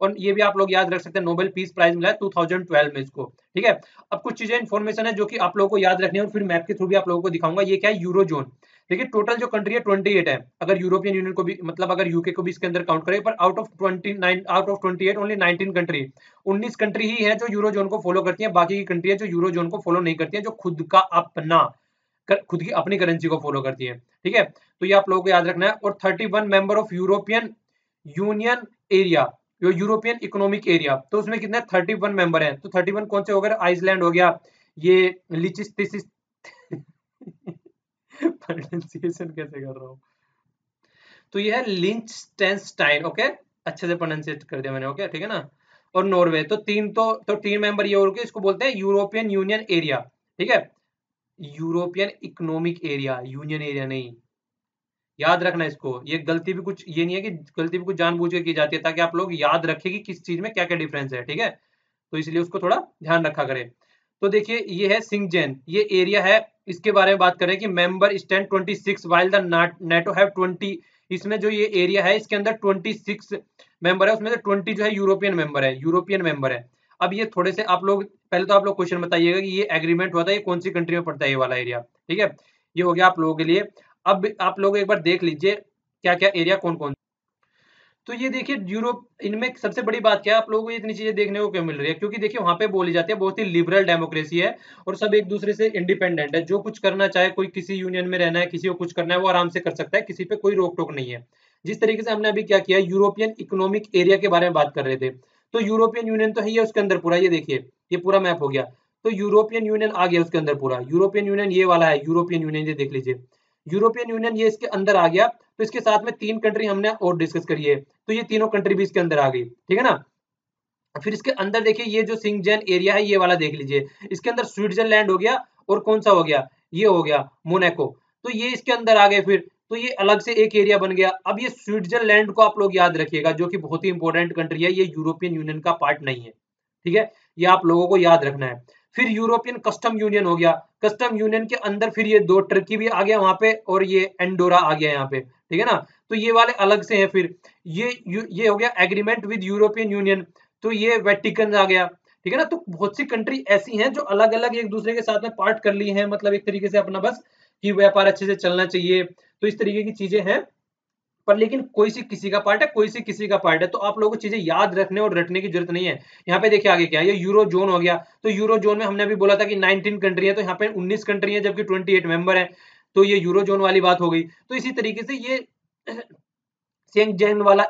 और ये भी आप लोग याद रख सकते हैं, नोबेल पीस प्राइज मिला है 2012 में इसको, ठीक है। अब कुछ चीजें इन्फॉर्मेशन है जो कि आप लोगों को याद रखनी है, और फिर मैप के थ्रू भी आप लोगों को दिखाऊंगा। ये क्या है, यूरो जोन। देखिए, टोटल जो कंट्री है 28 है, अगर यूरोपियन यूनियन को भी, मतलब अगर यूके को भी इसके अंदर काउंट करें, पर out of 28 only 19 country, 19 country ही है जो यूरो जोन को फॉलो करती है। बाकी की कंट्री है जो यूरो जोन को फॉलो नहीं करती है, जो खुद का अपना खुद की अपनी करेंसी को फॉलो करती है, ठीक है। तो ये आप लोगों को याद रखना है। और 31 member of European union area, जो यूरोपियन इकोनॉमिक एरिया, तो उसमें कितने 31 मेंबर हैं। तो 31 कौन से हो गए, आइसलैंड हो गया, ये लिचिस्टिस प्रोनाउंसिएशन कैसे कर रहा हूँ, तो ये है लिंचटेनस्टाइन। ओके, अच्छे से प्रोनाउंसिएट कर दिया मैंने, ओके, ठीक है ना। और नॉर्वे, तो तीन मेंबर ये और के, इसको बोलते हैं यूरोपियन यूनियन एरिया, ठीक है। European economic area, union area नहीं, याद रखना इसको। ये गलती भी कुछ, ये नहीं है कि गलती भी कुछ जानबूझ के की जाती है, ताकि आप लोग याद रखें कि किस चीज में क्या क्या डिफरेंस है, ठीक है। तो इसलिए उसको थोड़ा ध्यान रखा करें। तो देखिए, ये है सिंगजेन, ये एरिया है, इसके बारे में बात करें कि member stand 26 while the NATO have 20, इसमें जो ये एरिया है इसके अंदर 26 मेंबर है, उसमें से 20 जो है यूरोपियन मेंबर है, यूरोपियन मेंबर है। अब ये थोड़े से आप लोग पहले तो आप लोग क्वेश्चन बताइएगा कि ये एग्रीमेंट हुआ था ये कौन सी कंट्री में पड़ता है ये वाला एरिया, ठीक है। ये हो गया आप लोगों के लिए। अब आप लोग एक बार देख लीजिए क्या क्या एरिया कौन कौन। तो ये देखिए यूरोप, इनमें सबसे बड़ी बात क्या है, आप लोगों को इतनी चीजें देखने को क्यों मिल रही है, क्योंकि देखिए वहां पे बोली जाती है बहुत ही लिबरल डेमोक्रेसी है और सब एक दूसरे से इंडिपेंडेंट है, जो कुछ करना चाहे, कोई किसी यूनियन में रहना है, किसी को कुछ करना है वो आराम से कर सकता है, किसी पे कोई रोक टोक नहीं है। जिस तरीके से हमने अभी क्या किया, यूरोपियन इकोनॉमिक एरिया के बारे में बात कर रहे थे, तो यूरोपियन यूनियन तो है ही है उसके अंदर पूरा, ये देखिए ये पूरा मैप हो गया। तो यूरोपियन यूनियन आ गया उसके अंदर पूरा, यूरोपियन यूनियन ये वाला है, यूरोपियन यूनियन ये देख लीजिए, यूरोपियन यूनियन ये इसके अंदर आ गया। तो इसके साथ में 3 कंट्री हमने और डिस्कस करी है, तो ये तीनों कंट्री भी इसके अंदर आ गई, ठीक है ना। फिर इसके अंदर देखिए ये जो सिंगजेन एरिया है ये वाला देख लीजिए, इसके अंदर स्विट्जरलैंड हो गया और कौन सा हो गया, ये हो गया मोनाको। तो ये इसके अंदर आ गए फिर, तो ये अलग से एक एरिया बन गया। अब ये स्विट्जरलैंड को आप लोग याद रखिएगा, जो कि बहुत ही इंपॉर्टेंट कंट्री है, ये यूरोपियन यूनियन का पार्ट नहीं है, ठीक है, ये आप लोगों को याद रखना है। फिर यूरोपियन कस्टम यूनियन हो गया, कस्टम यूनियन के अंदर फिर ये 2 टर्की भी आ गया वहां पे और ये एंडोरा आ गया यहाँ पे, ठीक है ना। तो ये वाले अलग से हैं। फिर ये हो गया एग्रीमेंट विद यूरोपियन यूनियन, तो ये वेटिकन आ गया, ठीक है ना। तो बहुत सी कंट्री ऐसी हैं जो अलग अलग एक दूसरे के साथ में पार्ट कर ली हैं, मतलब एक तरीके से अपना बस कि व्यापार अच्छे से चलना चाहिए, तो इस तरीके की चीजें हैं। पर लेकिन कोई सी किसी का पार्ट है, कोई सी किसी का पार्ट है, तो आप लोगों को चीजें याद रखने और रटने की जरूरत नहीं है। यहाँ पे देखिए आगे क्या है, ये यूरो जोन हो गया, तो यूरो जोन में हमने अभी बोला था कि 19 कंट्री है, तो यहाँ पे 19 कंट्री है जबकि 28 मेंबर है, तो ये यूरो जोन वाली बात हो गई। तो इसी तरीके से ये शेंगजेन वाला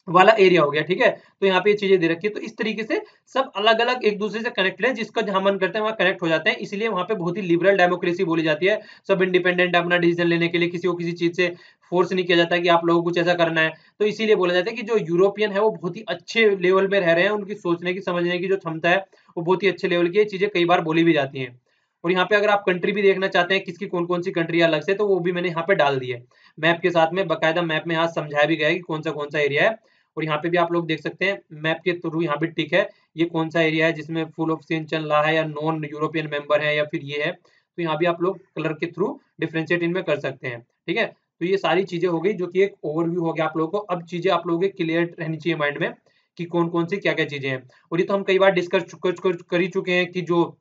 वाला एरिया हो गया, ठीक है। तो यहाँ पे ये चीजें दे रखी है, तो इस तरीके से सब अलग अलग एक दूसरे से कनेक्टेड है, जिसका जहां मन करता है वहां कनेक्ट हो जाते हैं, इसलिए वहां पे बहुत ही लिबरल डेमोक्रेसी बोली जाती है। सब इंडिपेंडेंट अपना डिसीजन लेने के लिए, किसी को किसी चीज से फोर्स नहीं किया जाता कि आप लोगों को कुछ ऐसा करना है। तो इसीलिए बोला जाता है कि जो यूरोपियन है वो बहुत ही अच्छे लेवल में रह रहे हैं, उनकी सोचने की समझने की जो क्षमता है वो बहुत ही अच्छे लेवल की है, चीजें कई बार बोली भी जाती है। और यहाँ पे अगर आप कंट्री भी देखना चाहते हैं किसकी कौन कौन सी कंट्री अलग से, तो वो भी मैंने यहाँ पे डाल दी है मैप के साथ में, बकायदा मैप में यहाँ समझाया भी गया है कि कौन सा एरिया है। और यहाँ पे भी आप लोग देख सकते हैं मैप के थ्रू, यहाँ पे टिक है ये कौन सा एरिया है जिसमें फुल ऑप्शन चल रहा है या नॉन यूरोपियन मेंबर है या फिर ये है। तो यहाँ भी आप लोग कलर के थ्रू डिफ्रेंशिएट इनमें कर सकते हैं, ठीक है। तो ये सारी चीजें हो गई जो कि एक ओवरव्यू हो गया आप लोगों को। अब चीजें आप लोगों के क्लियर रहनी चाहिए माइंड में कि कौन कौन सी क्या क्या चीजें हैं। और ये तो हम कई बार डिस्कस कर ही चुके हैं कि जो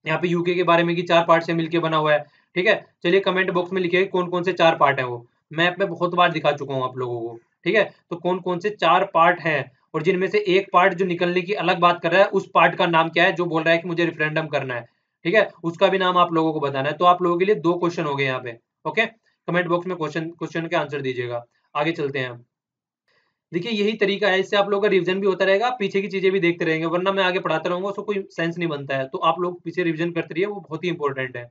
यहाँ पे यूके के बारे में कि 4 पार्ट से मिलके बना हुआ है, ठीक है। चलिए कमेंट बॉक्स में लिखिए कौन कौन से 4 पार्ट है, वो मैप में बहुत बार दिखा चुका हूँ आप लोगों को, ठीक है। तो कौन कौन से 4 पार्ट हैं और जिनमें से एक पार्ट जो निकलने की अलग बात कर रहा है, उस पार्ट का नाम क्या है, जो बोल रहा है कि मुझे रिफरेंडम करना है, ठीक है, उसका भी नाम आप लोगों को बताना है। तो आप लोगों के लिए 2 क्वेश्चन हो गए यहाँ पे, ओके। कमेंट बॉक्स में क्वेश्चन के आंसर दीजिएगा। आगे चलते हैं हम। देखिए यही तरीका है, इससे आप लोगों का रिवीजन भी होता रहेगा, पीछे की चीजें भी देखते रहेंगे, वरना मैं आगे पढ़ाता रहूंगा उसको कोई सेंस नहीं बनता है। तो आप लोग पीछे रिवीजन करते रहिए, वो बहुत ही इंपॉर्टेंट है।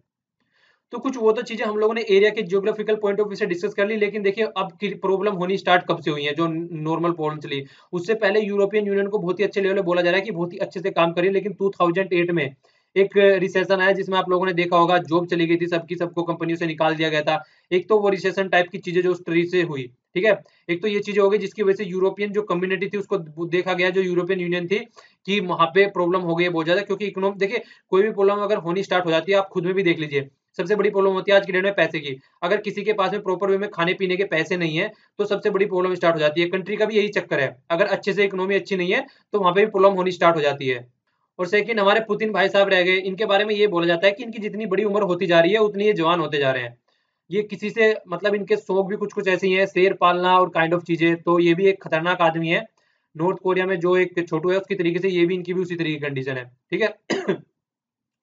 तो कुछ वो तो चीजें हम लोगों ने एरिया के ज्योग्राफिकल पॉइंट ऑफ व्यू से डिस्कस कर ली, लेकिन देखिए अब की प्रॉब्लम होनी स्टार्ट कब से हुई है, जो नॉर्मल प्रॉब्लम चली। उससे पहले यूरोपियन यूनियन को बहुत ही अच्छे लेवल पे बोला जा रहा है कि बहुत ही अच्छे से काम करिए, लेकिन 2008 में एक रिसेशन आया जिसमें आप लोगों ने देखा होगा जॉब चली गई थी सबकी, सबको कंपनियों से निकाल दिया गया था। एक तो वो रिसेशन टाइप की चीजें जो उस तरीके से हुई, ठीक है। एक तो ये चीजें हो गई जिसकी वजह से यूरोपियन जो कम्युनिटी थी उसको देखा गया, जो यूरोपियन यूनियन थी, कि वहां पे प्रॉब्लम हो गई है बहुत ज्यादा, क्योंकि इकोनॉमी देखिए कोई भी प्रॉब्लम अगर होनी स्टार्ट हो जाती है, आप खुद में भी देख लीजिए, सबसे बड़ी प्रॉब्लम होती है आज की डेट में पैसे की। अगर किसी के पास में प्रॉपर वे में खाने पीने के पैसे नहीं है, तो सबसे बड़ी प्रॉब्लम स्टार्ट हो जाती है। कंट्री का भी यही चक्कर है, अगर अच्छे से इकोनॉमी अच्छी नहीं है तो वहां पे भी प्रॉब्लम होनी स्टार्ट हो जाती है। और सेकंड हमारे पुतिन भाई साहब रह गए, इनके बारे में ये बोला जाता है कि इनकी जितनी बड़ी उम्र होती जा रही है उतनी ये जवान होते जा रहे हैं। ये किसी से मतलब इनके शौक भी कुछ कुछ ऐसे ही है, शेर पालना और काइंड ऑफ चीजें, तो ये भी एक खतरनाक आदमी है। नॉर्थ कोरिया में जो एक छोटू है उसकी तरीके से ये भी, इनकी भी उसी तरीके की कंडीशन है, ठीक है।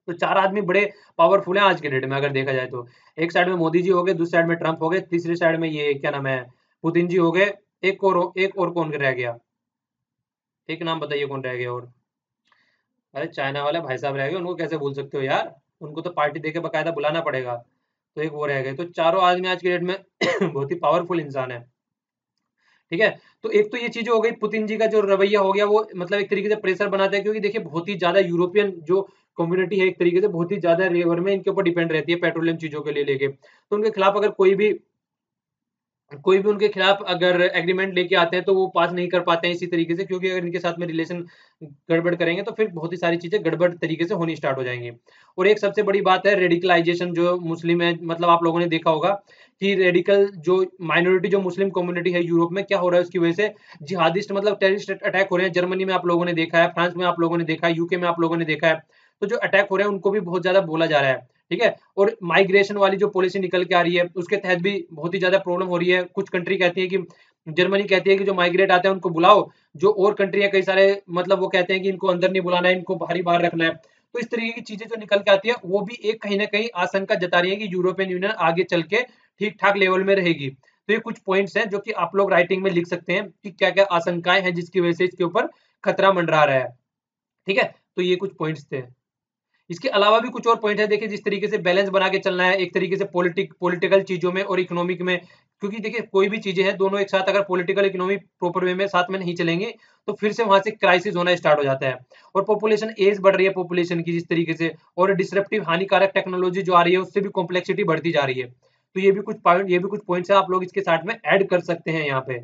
तो 4 आदमी बड़े पावरफुल हैं आज के डेट में अगर देखा जाए तो। एक साइड में मोदी जी हो गए, दूसरी साइड में ट्रंप हो गए, तीसरी साइड में ये क्या नाम है, पुतिन जी हो गए। एक और कौन रह गया, एक नाम बताइए कौन रह गया और। अरे चाइना वाले भाई साहब रह गए, उनको कैसे भूल सकते हो यार, उनको तो पार्टी देके बकायदा बुलाना पड़ेगा। तो एक वो रह गए, तो चारों आदमी आज के डेट में बहुत ही पावरफुल इंसान है, ठीक है। तो एक तो ये चीज हो गई, पुतिन जी का जो रवैया हो गया वो मतलब एक तरीके से प्रेशर बनाता है, क्योंकि देखिए बहुत ही ज्यादा यूरोपियन जो कम्युनिटी है एक तरीके से बहुत ही ज्यादा लेवल में इनके ऊपर डिपेंड रहती है पेट्रोलियम चीजों के लिए लेके, तो उनके खिलाफ अगर कोई भी उनके खिलाफ अगर एग्रीमेंट लेके आते हैं तो वो पास नहीं कर पाते हैं इसी तरीके से, क्योंकि अगर इनके साथ में रिलेशन गड़बड़ करेंगे तो फिर बहुत ही सारी चीजें गड़बड़ तरीके से होनी स्टार्ट हो जाएंगी। और एक सबसे बड़ी बात है रेडिकलाइजेशन, जो मुस्लिम है, मतलब आप लोगों ने देखा होगा कि रेडिकल जो माइनॉरिटी जो मुस्लिम कम्युनिटी है यूरोप में, क्या हो रहा है उसकी वजह से जिहादिस्ट मतलब टेररिस्ट अटैक हो रहे हैं। जर्मनी में आप लोगों ने देखा है, फ्रांस में आप लोगों ने देखा है, यूके में आप लोगों ने देखा है। तो जो अटैक हो रहे हैं उनको भी बहुत ज्यादा बोला जा रहा है, ठीक है। और माइग्रेशन वाली जो पॉलिसी निकल के आ रही है उसके तहत भी बहुत ही ज्यादा प्रॉब्लम हो रही है। कुछ कंट्री कहती है कि जर्मनी कहती है कि जो माइग्रेट आते हैं उनको बुलाओ, जो और कंट्री है कई सारे मतलब वो कहते हैं कि इनको अंदर नहीं बुलाना है, इनको बाहर रखना है। तो इस तरीके की चीजें जो निकल के आती है वो भी एक कहीं ना कहीं आशंका जता रही है कि यूरोपियन यूनियन आगे चल के ठीक ठाक लेवल में रहेगी। तो ये कुछ पॉइंट्स हैं जो कि आप लोग राइटिंग में लिख सकते हैं कि क्या क्या आशंकाएं हैं जिसकी वजह से इसके ऊपर खतरा मंडरा रहा है, ठीक है। तो ये कुछ पॉइंट्स थे। इसके अलावा भी कुछ और पॉइंट है, देखिए जिस तरीके से बैलेंस बना के चलना है एक तरीके से पॉलिटिकल चीजों में और इकोनॉमिक में। क्योंकि देखिए कोई भी चीजें हैं दोनों एक साथ अगर पॉलिटिकल इकोनॉमी प्रॉपर वे में साथ में नहीं चलेंगे तो फिर से वहां से क्राइसिस होना स्टार्ट हो जाता है। और पॉपुलेशन एज बढ़ रही है पॉपुलेशन की जिस तरीके से, और डिसरप्टिव हानिकारक टेक्नोलॉजी जो आ रही है उससे भी कॉम्प्लेक्सिटी बढ़ती जा रही है। तो ये भी कुछ पॉइंट्स है आप लोग इसके साथ में ऐड कर सकते हैं यहाँ पे।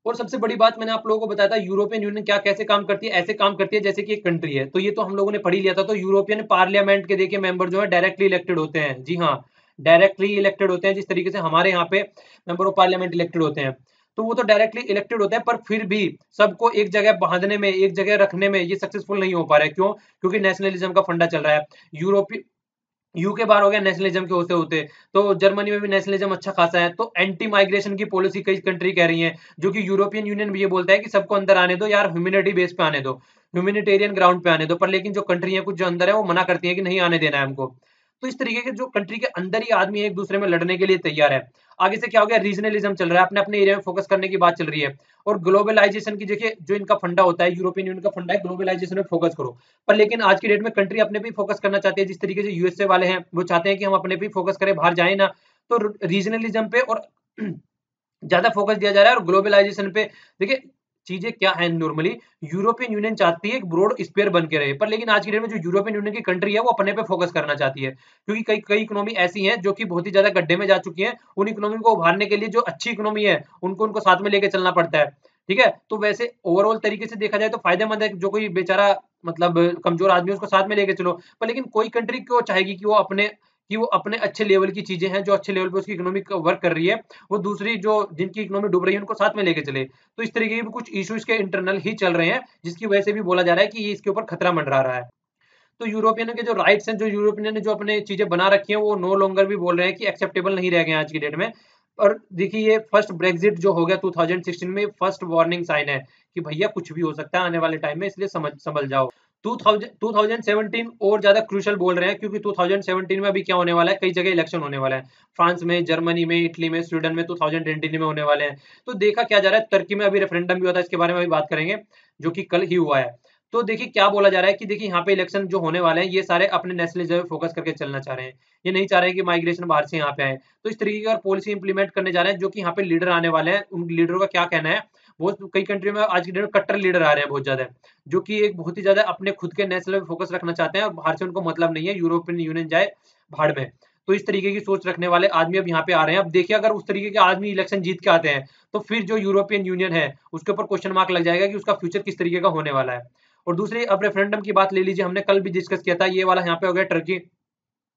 और सबसे बड़ी बात मैंने आप लोगों को बताया था यूरोपियन यूनियन क्या कैसे काम करती है, ऐसे काम करती है जैसे कि एक कंट्री है। तो ये तो हम लोगों ने पढ़ ही लिया था। तो यूरोपियन पार्लियामेंट के देखिए मेंबर जो है डायरेक्टली इलेक्टेड होते हैं, जी हाँ, डायरेक्टली इलेक्टेड होते हैं। जिस तरीके से हमारे यहाँ पे मेंबर ऑफ पार्लियामेंट इलेक्टेड होते हैं, तो वो तो डायरेक्टली इलेक्टेड होते हैं, पर फिर भी सबको एक जगह बांधने में, एक जगह रखने में ये सक्सेसफुल नहीं हो पा रहे। क्यों? क्योंकि नेशनलिज्म का फंडा चल रहा है। यूरोपीय यूके बार हो गया नेशनलिज्म के होते होते। तो जर्मनी में भी नेशनलिज्म अच्छा खासा है। तो एंटी माइग्रेशन की पॉलिसी कई कंट्री कह रही है, जो कि यूरोपियन यूनियन भी ये बोलता है कि सबको अंदर आने दो यार, ह्यूमैनिटी बेस पे आने दो, ह्यूमैनिटेरियन ग्राउंड पे आने दो। पर लेकिन जो कंट्री है कुछ जो अंदर है वो मना करती है कि नहीं आने देना है हमको। तो इस तरीके के जो कंट्री के अंदर ही आदमी एक दूसरे में लड़ने के लिए तैयार है। आगे से क्या हो गया, रीजनलिज्म चल रहा है, अपने अपने एरिया में फोकस करने की बात चल रही है। और ग्लोबलाइजेशन की देखिए जो इनका फंडा होता है, यूरोपियन यूनियन का फंडा है ग्लोबलाइजेशन में फोकस करो। पर लेकिन आज की डेट में कंट्री अपने पे फोकस करना चाहती है। जिस तरीके से यूएसए वाले हैं वो चाहते हैं कि हम अपने पे फोकस करें, बाहर जाए ना। तो रीजनलिज्म पे और ज्यादा फोकस दिया जा रहा है और ग्लोबलाइजेशन पे। देखिए चीजें क्या है नॉर्मली, यूरोपियन यूनियन चाहती है एक ब्रॉड स्पेयर बन के रहे, पर लेकिन आज की डेट में जो यूरोपियन यूनियन की कंट्री है वो अपने पे फोकस करना चाहती है। क्योंकि कई कई इकोनॉमी ऐसी हैं जो कि बहुत ही ज्यादा गड्ढे में जा चुकी हैं। उन इकोनॉमी को उभारने के लिए जो अच्छी इकोनॉमी है उनको उनको साथ में लेके चलना पड़ता है, ठीक है। तो वैसे ओवरऑल तरीके से देखा जाए तो फायदेमंद है, जो कोई बेचारा मतलब कमजोर आदमी है उसको साथ में लेके चलो। पर लेकिन कोई कंट्री क्यों चाहेगी कि वो अपने अच्छे लेवल की चीजें हैं जो अच्छे लेवल पे उसकी इकोनॉमिक वर्क कर रही है, वो दूसरी जो जिनकी इकोनॉमी डूब रही है उनको साथ में लेके चले। तो इस तरीके के भी कुछ इश्यूज के इंटरनल ही चल रहे हैं, जिसकी वजह से भी बोला जा रहा है कि ये इसके ऊपर खतरा मंडरा रहा है। तो यूरोपियन के जो राइट्स हैं, जो यूरोपियन ने जो अपने चीजें बना रखी हैं, वो नो लॉन्गर भी बोल रहे हैं कि एक्सेप्टेबल नहीं रह गए आज की डेट में। और देखिए ये फर्स्ट ब्रेग्जिट जो हो गया 2016 में, फर्स्ट वार्निंग साइन है कि भैया कुछ भी हो सकता है आने वाले टाइम में, इसलिए समझ संभल जाओ। 2017 और ज्यादा क्रूशल बोल रहे हैं, क्योंकि 2017 में अभी क्या होने वाला है, कई जगह इलेक्शन होने वाला है। फ्रांस में, जर्मनी में, इटली में, स्वीडन में 2023 में होने वाले हैं। तो देखा क्या जा रहा है, तुर्की में अभी रेफरेंडम भी होता है, इसके बारे में भी बात करेंगे, जो कि कल ही हुआ है। तो देखिए क्या बोला जा रहा है कि देखिए यहाँ पे इलेक्शन जो होने वाले हैं ये सारे अपने नेशनलिज्म पे फोकस करके चलना चाह रहे हैं। ये नहीं चाह रहे हैं कि माइग्रेशन बाहर से यहाँ पे आए। तो इस तरीके की और पॉलिसी इंप्लीमेंट करने जा रहे हैं, जो कि यहाँ पे लीडर आने वाले हैं, उन लीडरों का क्या कहना है। बहुत कई कंट्री में आज की डेट में कट्टर लीडर आ रहे हैं बहुत ज्यादा, जो कि एक बहुत ही ज्यादा अपने खुद के नेशनल पे फोकस रखना चाहते हैं और बाहर से उनको मतलब नहीं है, यूरोपियन यूनियन जाए भाड़ में। तो इस तरीके की सोच रखने वाले आदमी अब यहाँ पे आ रहे हैं। अब देखिए अगर उस तरीके के आदमी इलेक्शन जीत के आते हैं तो फिर जो यूरोपियन यूनियन है उसके ऊपर क्वेश्चन मार्क लग जाएगा कि उसका फ्यूचर किस तरीके का होने वाला है। और दूसरी अब रेफरेंडम की बात ले लीजिए, हमने कल भी डिस्कस किया था, ये वाला यहाँ पे हो गया टर्की,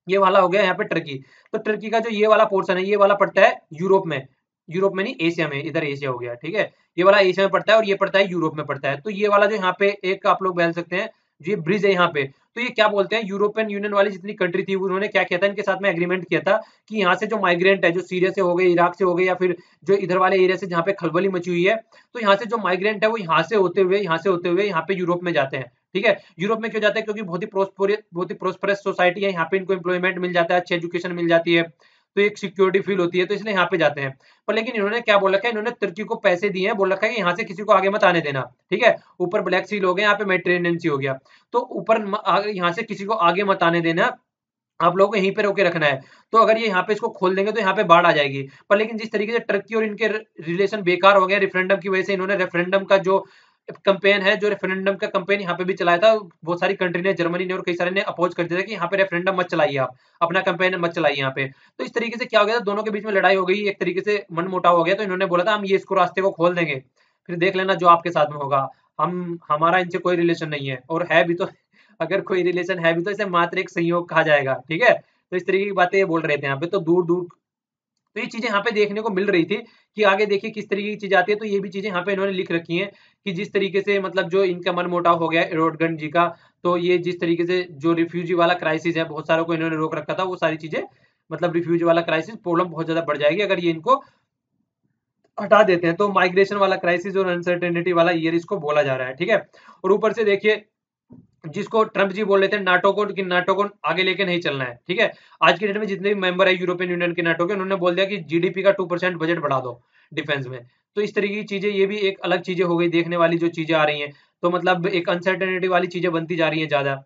ये वाला हो गया यहाँ पे टर्की। तो टर्की का जो ये वाला पोर्शन है ये वाला पड़ता है यूरोप में, यूरोप में नहीं एशिया में, इधर एशिया हो गया, ठीक है। ये वाला एशिया में पड़ता है और ये पड़ता है यूरोप में पड़ता है। तो ये वाला जो यहाँ पे एक आप लोग बहल सकते हैं, जो ये ब्रिज है यहाँ पे, तो ये क्या बोलते हैं, यूरोपियन यूनियन वाली जितनी कंट्री थी उन्होंने क्या किया था, इनके साथ में एग्रीमेंट किया था कि यहाँ से जो माइग्रेंट है, जो सीरिया से हो गए, इराक से हो गए, या फिर जो इधर वाले एरिया से जहाँ पे खलबली मची हुई है, तो यहाँ से जो माइग्रेंट है वो यहाँ से होते हुए यहाँ पे यूरोप में जाते हैं, ठीक है। यूरोप में क्यों जाते हैं, क्योंकि बहुत ही प्रोस्परस सोसाइटी है, यहाँ पे इनको एम्प्लॉयमेंट मिल जाता है, अच्छी एजुकेशन मिल जाती है, तो एक सिक्योरिटी फील होती है, तो इसलिए यहाँ पे जाते हैं। पर लेकिन इन्होंने क्या बोल रखा है, इन्होंने तुर्की को पैसे दिए हैं, बोल रखा है कि यहाँ से किसी को आगे मत आने देना, ठीक है। ऊपर ब्लैक सी हो गया, यहाँ पे मेडिटेरेनियन सी हो गया, तो ऊपर यहाँ से किसी को आगे मत आने देना, आप लोगों को यहीं पे रोके रखना है। तो अगर ये यहाँ पे इसको खोल देंगे तो यहाँ पे बाढ़ आ जाएगी। पर लेकिन जिस तरीके से टर्की और इनके रिलेशन बेकार हो गए रेफरेंडम की वजह से, इन्होंने रेफरेंडम का जो कंपेन है, जो रेफरेंडम का कंपेन यहाँ पे भी चलाया था, बहुत सारी कंट्री ने, जर्मनी ने और कई सारे ने अपोज कर दिया था कि यहाँ पे रेफरेंडम मत चलाइए, आप अपना कंपेन मत चलाइए यहाँ पे। तो इस तरीके से क्या हो गया था, दोनों के बीच में लड़ाई हो गई, एक तरीके से मन मुटाव हो गया। तो इन्होंने बोला था हम ये इसको रास्ते को खोल देंगे, फिर देख लेना जो आपके साथ में होगा। हम हमारा इनसे कोई रिलेशन नहीं है, और है भी तो अगर कोई रिलेशन है भी तो इसे मात्र एक संयोग कहा जाएगा, ठीक है। तो इस तरीके की बातें ये बोल रहे थे यहाँ पे। तो दूर दूर तो ये चीजें यहाँ पे देखने को मिल रही थी कि आगे देखिए किस तरीके की चीज आती है। तो ये भी चीजें यहाँ पे इन्होंने लिख रखी हैं कि जिस तरीके से मतलब जो इनका मनमुटाव हो गया एर्डोगन जी का, तो ये जिस तरीके से जो रिफ्यूजी वाला क्राइसिस है, बहुत सारों को इन्होंने रोक रखा था, वो सारी चीजें मतलब रिफ्यूजी वाला क्राइसिस प्रॉब्लम बहुत ज्यादा बढ़ जाएगी अगर ये इनको हटा देते हैं। तो माइग्रेशन वाला क्राइसिस और अनसर्टेनिटी वाला ईयर इसको बोला जा रहा है, ठीक है। और ऊपर से देखिए जिसको ट्रम्प जी बोल रहे थे नाटो को, कि नाटो को आगे लेके नहीं चलना है, ठीक है। आज के डेट में जितने भी मेंबर है यूरोपियन यूनियन के नाटो के, उन्होंने बोल दिया कि जीडीपी का 2% बजट बढ़ा दो डिफेंस में। तो इस तरीके की चीजें, ये भी एक अलग चीजें हो गई देखने वाली जो चीजें आ रही हैं। तो मतलब एक अनसर्टेनिटी वाली चीजें बनती जा रही है ज्यादा।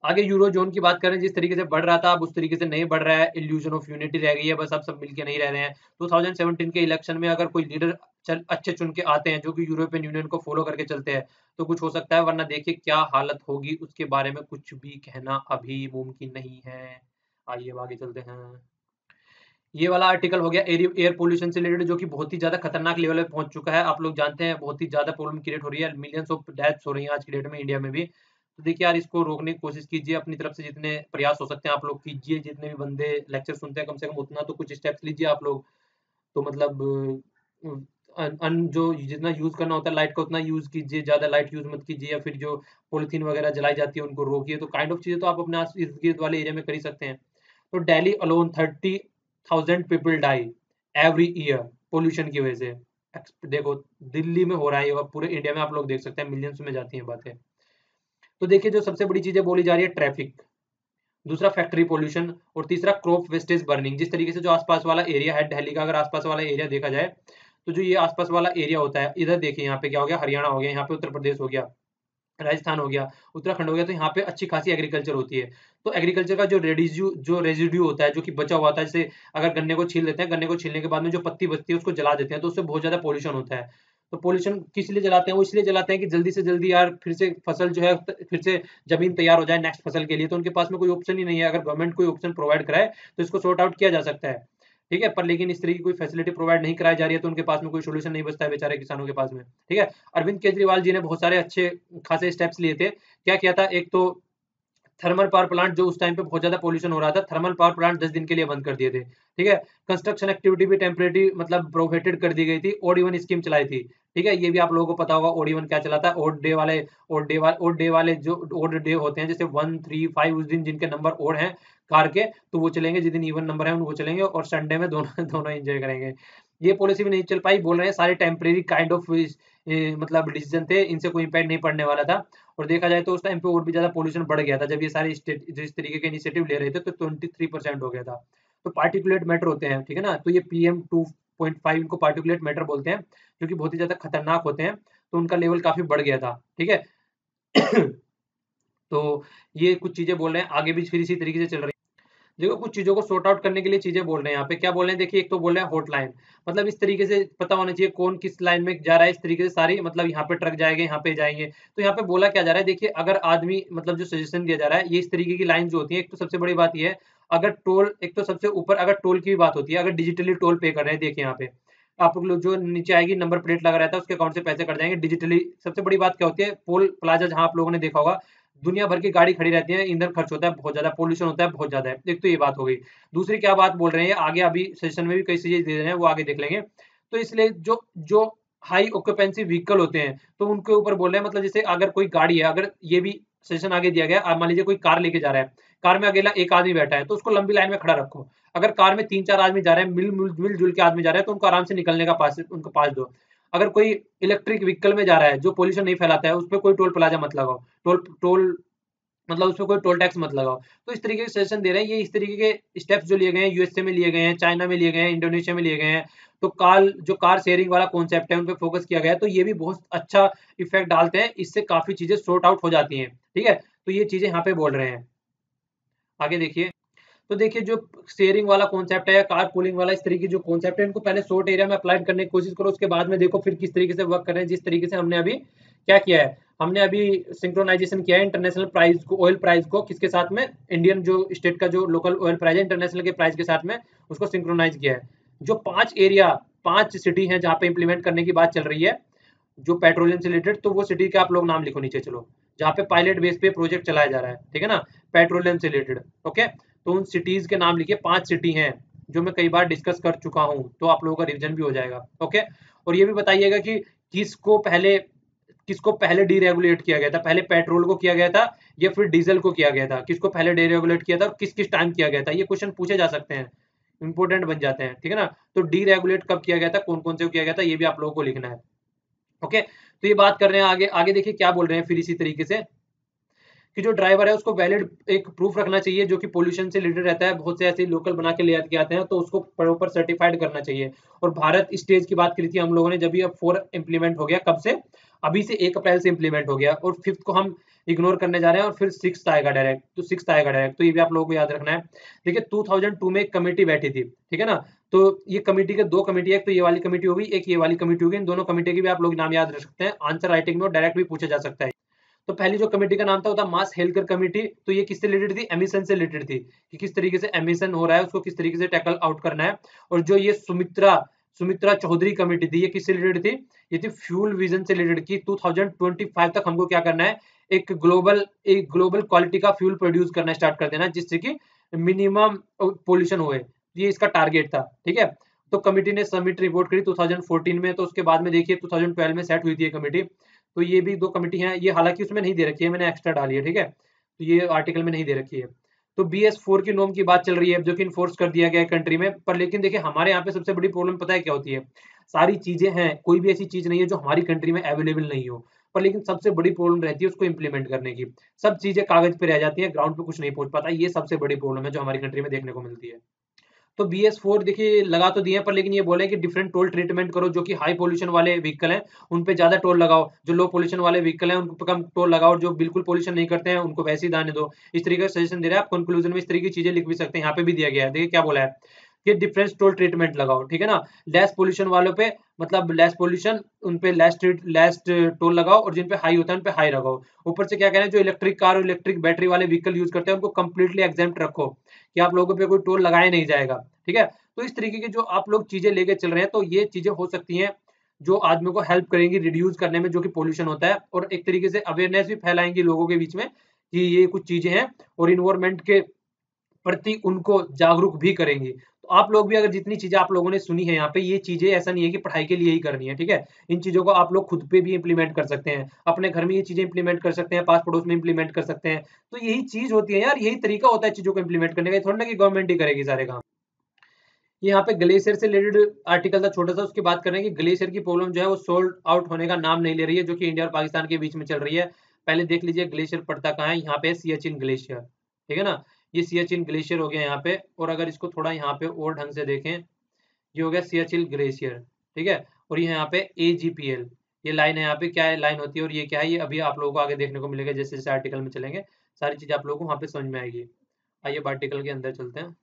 आगे यूरो जोन की बात करें, जिस तरीके से बढ़ रहा था अब उस तरीके से नहीं बढ़ रहा है, इल्यूजन ऑफ यूनिटी रह गई है, बस अब सब मिलके नहीं रह रहे हैं। 2017 के इलेक्शन में अगर कोई लीडर अच्छे चुन के आते हैं जो कि यूरोपियन यूनियन को फॉलो करके चलते हैं तो कुछ हो सकता है, वरना देखिए क्या हालत होगी उसके बारे में कुछ भी कहना अभी मुमकिन नहीं है। आइए अब आगे चलते हैं। ये वाला आर्टिकल हो गया एयर पोल्यूशन से रिलेटेड, जो कि बहुत ही ज्यादा खतरनाक लेवल पे पहुंच चुका है। आप लोग जानते हैं बहुत ही ज्यादा प्रॉब्लम क्रिएट हो रही है, मिलियंस ऑफ डेथ्स हो रही हैं आज की डेट में इंडिया में भी। तो देखिए यार, इसको रोकने की कोशिश कीजिए, अपनी तरफ से जितने प्रयास हो सकते हैं आप लोग कीजिए, जितने भी बंदे लेक्चर सुनते हैं कम से कम उतना तो कुछ स्टेप्स लीजिए आप लोग। तो मतलब जो जितना यूज करना होता है लाइट का उतना यूज कीजिए, ज्यादा लाइट यूज मत कीजिए, या फिर जो पॉलिथीन वगैरह जलाई जाती है उनको रोकिए। तो काइंड ऑफ चीजें तो आप अपने इर्द गिर्द वाले एरिया में कर ही सकते हैं। तो Delhi alone 30,000 people die every year pollution की वजह से। देखो दिल्ली में हो रहा है ये, पूरे इंडिया में आप लोग देख सकते हैं मिलियंस में जाती हैं बातें। तो देखिए जो सबसे बड़ी चीजें बोली जा रही है, ट्रैफिक, दूसरा फैक्ट्री पोल्यूशन, और तीसरा क्रॉप वेस्टेज बर्निंग। जिस तरीके से जो आसपास वाला एरिया है दिल्ली का, अगर आसपास वाला एरिया देखा जाए तो जो ये आसपास वाला एरिया होता है, इधर देखिए यहाँ पे क्या हो गया, हरियाणा हो गया, यहाँ पे उत्तर प्रदेश हो गया, राजस्थान हो गया, उत्तराखंड हो गया। तो यहाँ पे अच्छी खासी एग्रीकल्चर होती है। तो एग्रीकल्चर का जो रेजिड्यू होता है, जो कि बचा हुआ होता है, जैसे अगर गन्ने को छील देते हैं, गन्ने को छीलने के बाद में जो पत्ती बचती है उसको जला देते हैं, तो उससे बहुत ज्यादा पॉल्यूशन होता है। तो पॉल्यूशन किस लिए जलाते हैं? वो इसलिए जलाते हैं कि जल्दी से जल्दी यार फिर से फसल जो है, फिर से जमीन तैयार हो जाए नेक्स्ट फसल के लिए। तो उनके पास में कोई ऑप्शन ही नहीं है। अगर गवर्नमेंट कोई ऑप्शन प्रोवाइड कराए तो इसको सॉर्ट आउट किया जा सकता है, ठीक है। पर लेकिन इस तरह की कोई फैसिलिटी प्रोवाइड नहीं कराई जा रही है, तो उनके पास में कोई सोल्यूशन नहीं बचता है बेचारे किसानों के पास में, ठीक है। अरविंद केजरीवाल जी ने बहुत सारे अच्छे खासे स्टेप्स लिए थे। क्या किया था? एक तो थर्मल पावर प्लांट, जो उस टाइम पे बहुत ज्यादा पोल्यूशन हो रहा था, थर्मल पावर प्लांट 10 दिन के लिए बंद कर दिए थे, ठीक है। कंस्ट्रक्शन एक्टिविटी भी टेम्परेरी मतलब प्रोहिबिटेड कर दी गई थी। ओड इवन स्कीम चलाई थी, ठीक है। ये भी आप लोगों को पता होगा ओड इवन क्या चला था। ओड डे वाले जो ओड डे होते हैं, जैसे 1, 3, 5, उस दिन जिनके नंबर ओड हैं कार के, तो वो चलेंगे, जिस दिन इवन नंबर है वो चलेंगे, और संडे में दोनों दोनों एंजॉय करेंगे। ये पॉलिसी भी नहीं चल पाई, बोल रहे हैं सारे टेम्परेरी काइंड ऑफ मतलब डिसीजन थे, इनसे कोई इम्पैक्ट नहीं पड़ने वाला था। और देखा जाए तो उस टाइम पे और भी ज्यादा पोल्यूशन बढ़ गया था, जब ये सारे स्टेट जिस तरीके के इनिशिएटिव ले रहे थे तो 23% हो गया था। तो पार्टिकुलेट मैटर होते हैं, ठीक है ना। तो ये PM2.5 इनको पार्टिकुलेट मैटर बोलते हैं, जो कि बहुत ही ज्यादा खतरनाक होते हैं। तो उनका लेवल काफी बढ़ गया था, ठीक है। तो ये कुछ चीजें बोल रहे हैं, आगे भी फिर इसी तरीके से चल रही है। देखो कुछ चीजों को सॉर्ट आउट करने के लिए चीजें बोल रहे हैं यहाँ पे। क्या बोल रहे हैं देखिए, एक तो बोल रहे हैं हॉटलाइन, मतलब इस तरीके से पता होना चाहिए कौन किस लाइन में जा रहा है। इस तरीके से सारी मतलब यहाँ पे ट्रक जाएंगे, यहाँ पे जाएंगे। तो यहाँ पे बोला क्या जा रहा है, देखिए अगर आदमी मतलब जो सजेशन दिया जा रहा है, ये इस तरीके की लाइन जो होती है, एक तो सबसे बड़ी बात ये है, अगर टोल, एक तो सबसे ऊपर अगर टोल की भी बात होती है, अगर डिजिटली टोल पे कर रहे हैं, देखिए यहाँ पे आप लोग जो नीचे आएगी नंबर प्लेट लगा रहता है, उसके अकाउंट से पैसे कट जाएंगे डिजिटली। सबसे बड़ी बात क्या होती है, टोल प्लाजा जहाँ आप लोगों ने देखा होगा, दुनिया भर की गाड़ी खड़ी रहती है, ईंधन खर्च होता है बहुत ज्यादा, पोल्यूशन होता है बहुत ज्यादा है। एक तो ये बात हो गई। दूसरी क्या बात बोल रहे हैं आगे, अभी सेशन में भी कई चीजें दे रहे हैं, वो आगे देख लेंगे। तो इसलिए जो जो हाई ऑक्यूपेंसी व्हीकल होते हैं, तो उनके ऊपर बोल रहे हैं, मतलब जैसे अगर कोई गाड़ी है, अगर ये भी सेशन आगे दिया गया, मान लीजिए कोई कार लेके जा रहा है, कार में अकेला एक आदमी बैठा है, तो उसको लंबी लाइन में खड़ा रखो। अगर कार में 3-4 आदमी जा रहे हैं, मिलजुल के आदमी जा रहे हैं, तो उनको आराम से निकलने का पास उनको पास दो। अगर कोई इलेक्ट्रिक व्हीकल में जा रहा है जो पोल्यूशन नहीं फैलाता है, उस पर कोई टोल प्लाजा मत लगाओ, टोल टोल मतलब उसमें कोई टोल टैक्स मत लगाओ। तो इस तरीके के सजेशन दे रहे हैं। ये इस तरीके के स्टेप्स जो लिए गए हैं, यूएसए में लिए गए हैं, चाइना में लिए गए हैं, इंडोनेशिया में लिए गए हैं। तो कार शेयरिंग वाला कॉन्सेप्ट है, उन पे फोकस किया गया है। तो ये भी बहुत अच्छा इफेक्ट डालते हैं, इससे काफी चीजें सॉर्ट आउट हो जाती हैं, ठीक है। तो ये चीजें यहाँ पे बोल रहे हैं। आगे देखिए। तो देखिए जो शेयरिंग वाला कॉन्सेप्ट है या कार पूलिंग वाला, इस तरीके की जो कॉन्सेप्ट है, इनको पहले शॉर्ट एरिया में अप्लाई करने की कोशिश करो, उसके बाद में देखो फिर किस तरीके से वर्क कर रहे हैं। जिस तरीके से हमने अभी क्या किया है, हमने अभी सिंक्रोनाइजेशन किया है इंटरनेशनल प्राइस को, ऑयल प्राइस को किसके साथ में, इंडियन जो स्टेट का जो लोकल ऑयल प्राइस है इंटरनेशनल के प्राइस के साथ में उसको सिंक्रोनाइज किया है। जो 5 सिटी है जहाँ पे इंप्लीमेंट करने की बात चल रही है जो पेट्रोलियम से रिलेटेड, तो वो सिटी के आप लोग नाम लिखो नीचे, चलो, जहाँ पे पायलट बेस पे प्रोजेक्ट चलाया जा रहा है, ठीक है ना, पेट्रोलियम से रिलेटेड। ओके, तो उन सिटीज के नाम लिखिए, 5 सिटी हैं जो मैं कई बार डिस्कस कर चुका हूँ, तो आप लोगों का रिवीजन भी हो जाएगा। ओके, और ये भी बताइएगा कि किसको पहले किसको पहले डीरेगुलेट किया गया था, पहले पेट्रोल को किया गया था या फिर डीजल को किया गया था, किसको पहले डीरेगुलेट किया था और किस किस टाइम किया गया था, ये क्वेश्चन पूछे जा सकते हैं, इंपॉर्टेंट बन जाते हैं, ठीक है ना। तो डीरेगुलेट कब किया गया था, कौन कौन से किया गया था, ये भी आप लोगों को लिखना है। ओके, तो ये बात कर रहे हैं आगे। आगे देखिए क्या बोल रहे हैं फिर इसी तरीके से कि जो ड्राइवर है उसको वैलिड एक प्रूफ रखना चाहिए जो कि पोल्यूशन से रिलेटेड रहता है। बहुत से ऐसे लोकल बना के ले आते हैं, तो उसको प्रॉपर सर्टिफाइड करना चाहिए। और भारत स्टेज की बात करी थी हम लोगों ने, जब ये अब 4 इम्प्लीमेंट हो गया, कब से, अभी से 1 अप्रैल से इम्प्लीमेंट हो गया, और 5th को हम इग्नोर करने जा रहे हैं और फिर 6th आएगा डायरेक्ट, तो 6th आएगा डायरेक्ट, तो ये भी आप लोगों को याद रखना है। देखिए 2002 में एक कमेटी बैठी थी, ठीक है ना। तो ये कमेटी के 2 कमेटी है, एक तो ये वाली कमेटी होगी, एक ये वाली कमेटी होगी। इन दोनों कमेटी के भी आप लोग नाम याद रख सकते हैं, आंसर राइटिंग में डायरेक्ट भी पूछा जा सकता है। तो पहली जो कमेटी का नाम था वो था मास हेल्थ कमेटी। तो ये किससे रिलेटेड थी, एमिशन से रिलेटेड थी, कि किस तरीके से एमिशन हो रहा है उसको किस तरीके से टैकल आउट करना है। और जो ये सुमित्रा सुमित्रा चौधरी कमेटी थी, ये किससे रिलेटेड थी, ये थी फ्यूल विजन से रिलेटेड की 2025 तक हमको क्या करना है, एक ग्लोबल क्वालिटी का फ्यूल प्रोड्यूस करना स्टार्ट कर देना, जिससे कि मिनिमम पोल्यूशन होए, ये इसका टारगेट था, ठीक है। तो कमेटी ने सबमिट रिपोर्ट करी 2014 में, तो उसके बाद में देखिए 2012 में सेट हुई थी ये कमेटी। तो ये भी 2 कमेटी हैं, ये हालांकि उसमें नहीं दे रखी है, मैंने एक्स्ट्रा डाली है, ठीक है, तो ये आर्टिकल में नहीं दे रखी है। तो BS4 की नॉर्म की बात चल रही है जो कि इन्फोर्स कर दिया गया है कंट्री में, पर लेकिन देखिए हमारे यहाँ पे सबसे बड़ी प्रॉब्लम पता है क्या होती है, सारी चीजें हैं, कोई भी ऐसी चीज नहीं है जो हमारी कंट्री में अवेलेबल नहीं हो, पर लेकिन सबसे बड़ी प्रॉब्लम रहती है उसको इम्प्लीमेंट करने की। सब चीजें कागज पे रह जाती है, ग्राउंड पे कुछ नहीं पहुंच पाता, ये सबसे बड़ी प्रॉब्लम है जो हमारी कंट्री में देखने को मिलती है। तो BS4 देखिए लगा तो दिए हैं, पर लेकिन ये बोले कि डिफरेंट टोल ट्रीटमेंट करो, जो कि हाई पोल्यूशन वाले व्हीकल हैं उन पे ज्यादा टोल लगाओ, जो लो पोल्यूशन वाले व्हीकल हैं उन पे कम टोल लगाओ, और जो बिल्कुल पोल्यूशन नहीं करते हैं उनको वैसे ही दाने दो। इस तरीके का सजेशन दे रहा है। आप कंक्लूजन में इस तरीके की चीजें लिख भी सकते हैं, यहाँ पे भी दिया गया है, देखिए क्या बोला है कि डिफरेंस टोल ट्रीटमेंट लगाओ, ठीक है ना। लेस पोल्यूशन वालों पे, मतलब लेस पोल्यूशन उन पे लेस टोल लगाओ, और जिन पे हाई होता है उन पे हाई लगाओ। ऊपर से क्या कह रहे हैं, जो इलेक्ट्रिक कार और इलेक्ट्रिक बैटरी वाले व्हीकल यूज करते हैं उनको कंप्लीटली एग्जेम्प्ट रखो, कि आप लोगों पे कोई टोल लगाया नहीं जाएगा, ठीक है। तो इस तरीके की जो आप लोग चीजें लेके चल रहे हैं, तो ये चीजें हो सकती हैं जो आदमियों को हेल्प करेंगी रिड्यूस करने में जो कि पोल्यूशन होता है, और एक तरीके से अवेयरनेस भी फैलाएंगी लोगों के बीच में कि ये कुछ चीजें हैं, और इन्वायरमेंट के प्रति उनको जागरूक भी करेंगी। तो आप लोग भी अगर जितनी चीजें आप लोगों ने सुनी है यहाँ पे, ये चीजें ऐसा नहीं है कि पढ़ाई के लिए ही करनी है, ठीक है। इन चीजों को आप लोग खुद पे भी इम्प्लीमेंट कर सकते हैं, अपने घर में ये चीजें इम्प्लीमेंट कर सकते हैं, पास पड़ोस में इम्प्लीमेंट कर सकते हैं। तो यही चीज होती है यार, यही तरीका होता है चीजों को इम्प्लीमेंट करने का, थोड़ा ना कि गवर्नमेंट ही करेगी सारे काम। ये यहाँ पे ग्लेशियर से रिलेटेड आर्टिकल था छोटा सा, उसकी बात कर रहे हैं कि ग्लेशियर की प्रॉब्लम जो है वो सोल्ड आउट होने का नाम नहीं ले रही है, जो कि इंडिया और पाकिस्तान के बीच में चल रही है। पहले देख लीजिए ग्लेशियर पड़ता कहाँ है, यहाँ पे सियाचिन ग्लेशियर, ठीक है ना। ये सियाचिन ग्लेशियर हो गया यहाँ पे, और अगर इसको थोड़ा यहाँ पे और ढंग से देखें, ये हो गया सियाचिन ग्लेशियर, ठीक है। और ये यहाँ पे AGPL, ये लाइन है, यहाँ पे क्या है लाइन होती है और ये क्या है, ये अभी आप लोगों को आगे देखने को मिलेगा, जैसे जैसे आर्टिकल में चलेंगे सारी चीज आप लोगों को वहाँ पे समझ में आएगी। आइए अब आर्टिकल के अंदर चलते हैं।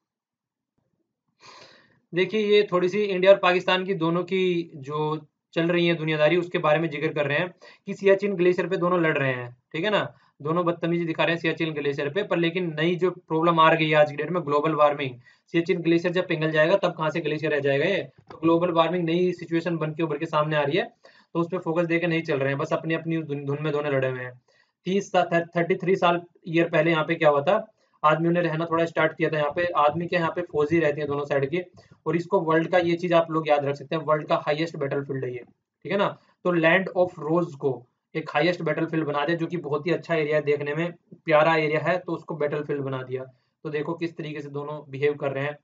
देखिए ये थोड़ी सी इंडिया और पाकिस्तान की दोनों की जो चल रही है दुनियादारी, उसके बारे में जिक्र कर रहे हैं कि सियाचिन ग्लेशियर पे दोनों लड़ रहे हैं, ठीक है ना। दोनों बदतमीजी दिखा रहे हैं सियाचिन ग्लेशियर पे, पर लेकिन नई जो प्रॉब्लम आ गई है आज की डेट में, ग्लोबल वार्मिंग। सियाचिन ग्लेशियर जब पिघल जाएगा तब कहाँ से ग्लेशियर रह जाएगा ये, तो ग्लोबल वार्मिंग नई सिचुएशन बन के उभर के सामने आ रही है, तो उस पर फोकस देके नहीं चल रहे हैं, बस अपनी अपनी धुन में दोनों लड़े हुए हैं। 33 साल ईयर पहले यहाँ पे क्या हुआ था, आदमियों ने रहना थोड़ा स्टार्ट किया था यहाँ पे, आदमी के यहाँ पे फौजी रहती है दोनों साइड की। और इसको वर्ल्ड का, ये चीज आप लोग याद रख सकते हैं, वर्ल्ड का हाईएस्ट बैटलफील्ड है ये, ठीक है ना। तो लैंड ऑफ रोज को एक हाईएस्ट बैटलफील्ड बना दिया, जो कि बहुत ही अच्छा एरिया है, देखने में प्यारा एरिया है, तो उसको बैटलफील्ड बना दिया। तो देखो किस तरीके से दोनों बिहेव कर रहे हैं,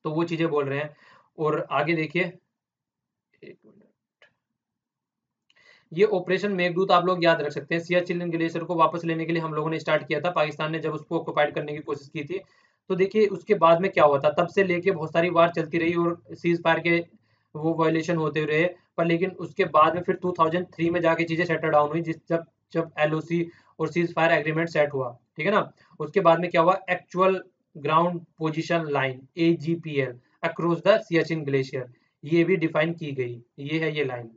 तो वो चीजें बोल रहे हैं। और आगे देखिए, एक मिनट, ये ऑपरेशन मेघदूत आप लोग याद रख सकते हैं। सियाचिन ग्लेशियर को वापस लेने के लिए हम लोगों ने स्टार्ट किया था, पाकिस्तान ने जब उसको ऑक्युपाइड करने की कोशिश की थी। तो देखिए उसके बाद में क्या हुआ था, तब से लेके बहुत सारी वार चलती रही और सीज फायर के वो वायलेशन होते रहे, पर लेकिन उसके बाद में फिर 2003 में जाके चीजें सेटल डाउन हुई, जिस जब जब LOC और सीज फायर एग्रीमेंट सेट हुआ, ठीक है ना। उसके बाद में क्या हुआ, actual ground position line AGPL across the Siachen glacier, ये भी डिफाइन की गई। ये है ये लाइन,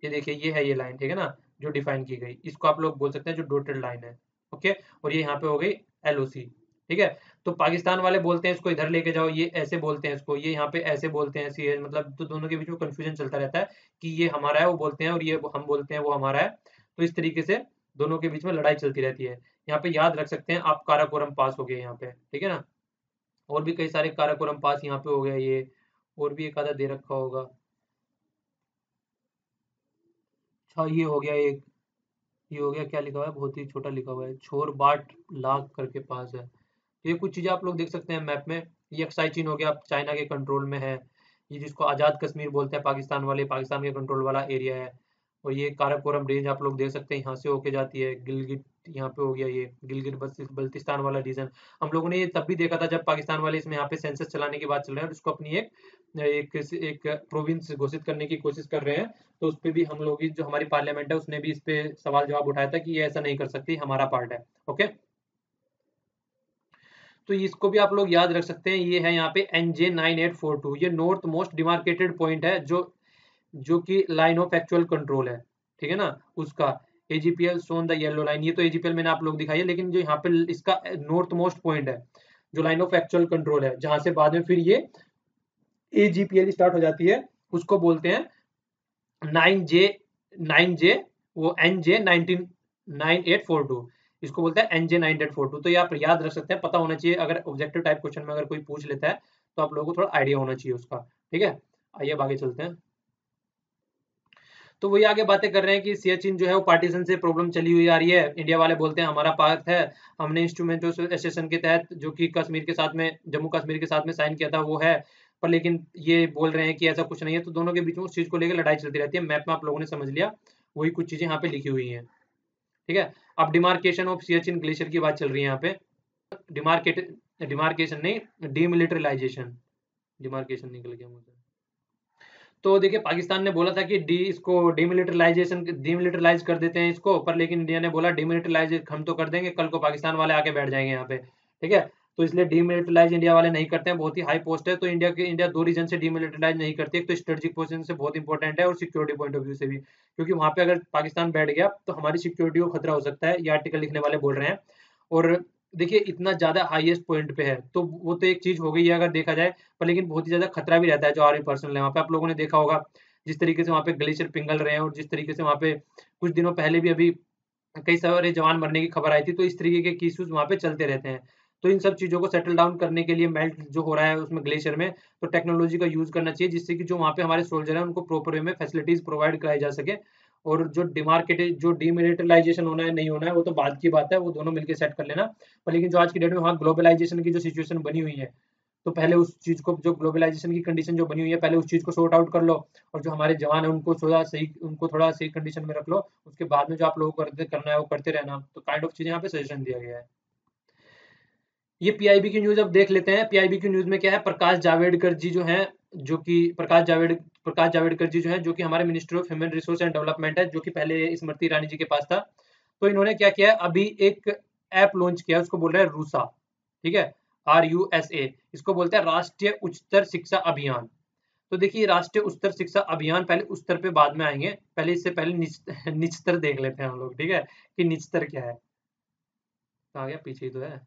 ये देखिए ये है ये लाइन, ठीक है ना, जो डिफाइन की गई, इसको आप लोग बोल सकते हैं जो डॉटेड लाइन है। ओके, और ये यहाँ पे हो गई LOC, ठीक है। तो पाकिस्तान वाले बोलते हैं इसको इधर लेके जाओ, ये ऐसे बोलते हैं इसको, ये यहाँ पे ऐसे बोलते हैं, सी मतलब तो दोनों के बीच में कंफ्यूजन चलता रहता है कि ये हमारा है वो बोलते हैं, और ये हम बोलते हैं वो हमारा है। तो इस तरीके से दोनों के बीच में लड़ाई चलती रहती है। यहाँ पे याद रख सकते हैं आप, काराकोरम पास हो गए यहाँ पे, ठीक है ना। और भी कई सारे काराकोरम पास यहाँ पे हो गया ये, और भी एक आधा दे रखा होगा। अच्छा ये हो गया एक, ये हो गया, क्या लिखा हुआ है, बहुत ही छोटा लिखा हुआ है, छोर बाट लाग करके पास है। तो ये कुछ चीजें आप लोग देख सकते हैं मैप में। ये अक्साई चीन हो गया, चाइना के कंट्रोल में है। ये जिसको आजाद कश्मीर बोलते हैं, पाकिस्तान वाले, पाकिस्तान के कंट्रोल वाला एरिया है। और ये काराकोरम रेंज आप लोग देख सकते हैं, यहाँ से होके जाती है गिलगिट, यहाँ पे हो गया ये गिलगिट बल्तिस्तान वाला रीजन। हम लोगों ने ये तब भी देखा था जब पाकिस्तान वाले इसमें यहाँ पे सेंसस चलाने की बात चल रही है और इसको अपनी एक एक प्रोविंस घोषित करने की कोशिश कर रहे हैं। तो उस पे भी हम लोग जो हमारी पार्लियामेंट है उसने भी इस पे सवाल जवाब उठाया था कि ये ऐसा नहीं कर सकती, हमारा पार्ट है। ओके, तो इसको भी आप लोग याद रख सकते हैं। ये है यहाँ पे NJ9842, ये नॉर्थ मोस्ट डिमार्केटेड पॉइंट है, जो कि लाइन ऑफ एक्चुअल कंट्रोल है, ठीक है ना, उसका। AGPL सोन द येलो लाइन, ये तो AGPL मैंने आप लोग दिखाई है, लेकिन जो यहाँ पे इसका नॉर्थ मोस्ट पॉइंट है, जो लाइन ऑफ एक्चुअल कंट्रोल है, जहां से बाद में फिर ये AGPL स्टार्ट हो जाती है, उसको बोलते हैं 9J वो NJ9842, इसको बोलते हैं NJ9842। तो ये आप याद रख सकते हैं, पता होना चाहिए, अगर ऑब्जेक्टिव टाइप क्वेश्चन में अगर कोई पूछ लेता है तो आप लोगों को थोड़ा आइडिया होना चाहिए उसका, ठीक है। आइए अब आगे चलते हैं। तो वही आगे बातें कर रहे हैं कि सियाचिन जो है वो पार्टीशन से प्रॉब्लम चली हुई आ रही है, इंडिया वाले बोलते हैं हमारा पार्ट है, हमने इंस्ट्रूमेंट एसोसिएशन के तहत जो कि कश्मीर के साथ में, जम्मू कश्मीर के साथ में साइन किया था वो है, पर लेकिन ये बोल रहे हैं कि ऐसा कुछ नहीं है। तो दोनों के बीच में उस चीज को लेकर लड़ाई चलती रहती है। मैप में आप लोगों ने समझ लिया, वही कुछ चीजें यहाँ पे लिखी हुई हैं, ठीक है। अब डिमार्केशन ऑफ सियाचिन ग्लेशियर की बात चल रही है यहाँ पे। डिमार्केट डिमार्केशन नहीं, डीमिलिटराइजेशन, डिमार्केशन निकल गया मुझे। तो देखिए पाकिस्तान ने बोला था कि इसको डीमिलिटरलाइज कर देते हैं इसको, पर लेकिन इंडिया ने बोला डीमिलिटरलाइज हम तो कर देंगे, कल को पाकिस्तान वाले आके बैठ जाएंगे यहाँ पे, ठीक है। तो इसलिए डीमिलिटरलाइज इंडिया वाले नहीं करते हैं, बहुत ही हाई पोस्ट है। तो इंडिया दो रीजन से डीमिलिटरलाइज नहीं करती, एक तो स्ट्रेटेजिक पोजीशन से बहुत इंपॉर्टेंट है, और सिक्योरिटी पॉइंट ऑफ व्यू से भी, क्योंकि वहां पे अगर पाकिस्तान बैठ गया तो हमारी सिक्योरिटी को खतरा हो सकता है, ये आर्टिकल लिखने वाले बोल रहे हैं। और देखिए इतना ज्यादा हाईएस्ट पॉइंट पे है, तो वो तो एक चीज हो गई है अगर देखा जाए, पर लेकिन बहुत ही ज्यादा खतरा भी रहता है जो आर्मी पर्सनल है वहाँ पे। आप लोगों ने देखा होगा जिस तरीके से वहाँ पे ग्लेशियर पिघल रहे हैं, और जिस तरीके से वहाँ पे कुछ दिनों पहले भी अभी कई सारे जवान मरने की खबर आई थी। तो इस तरीके के इश्यूज वहाँ पे चलते रहते हैं। तो इन सब चीजों को सेटल डाउन करने के लिए मेल्ट जो हो रहा है उसमें ग्लेशियर में, तो टेक्नोलॉजी का यूज करना चाहिए, जिससे कि जो वहाँ पे हमारे सोल्जर हैं उनको प्रॉपर वे में फैसिलिटीज प्रोवाइड कराई जा सके। और जो डीमिलिटराइजेशन होना है नहीं होना है वो तो बाद की बात है, वो दोनों मिलकर सेट कर लेना। पर लेकिन जो आज की डेट में वहाँ ग्लोबलाइजेशन की जो सिचुएशन बनी हुई है, तो पहले उस चीज को, जो ग्लोबलाइजेशन की कंडीशन जो बनी हुई है, पहले उस चीज को सॉर्ट आउट कर लो। और जो हमारे जवान है उनको थोड़ा सही कंडीशन में रख लो, उसके बाद में जो आप लोगों को करना है वो करते रहना। तो काइंड ऑफ चीजें यहाँ पे सजेशन दिया गया है। ये पीआईबी की न्यूज अब देख लेते हैं। पीआईबी की न्यूज में क्या है, प्रकाश जावड़ेकर जी जो हैं, जो कि प्रकाश जावड़ेकर जी जो है, जो कि हमारे ministry of human resource and development है, जो कि पहले स्मृति ईरानी जी के पास था। तो इन्होंने क्या किया है, अभी एक ऐप लॉन्च किया है, उसको बोल रहे हैं रूसा, ठीक है, RUSA, इसको बोलते हैं राष्ट्रीय उच्चतर शिक्षा अभियान। तो देखिए राष्ट्रीय उच्चतर शिक्षा अभियान, पहले उच्चतर पे बाद में आएंगे, पहले इससे पहले निचतर देख लेते हैं हम लोग, ठीक है, कि निचतर क्या है। आ गया, पीछे ही तो है।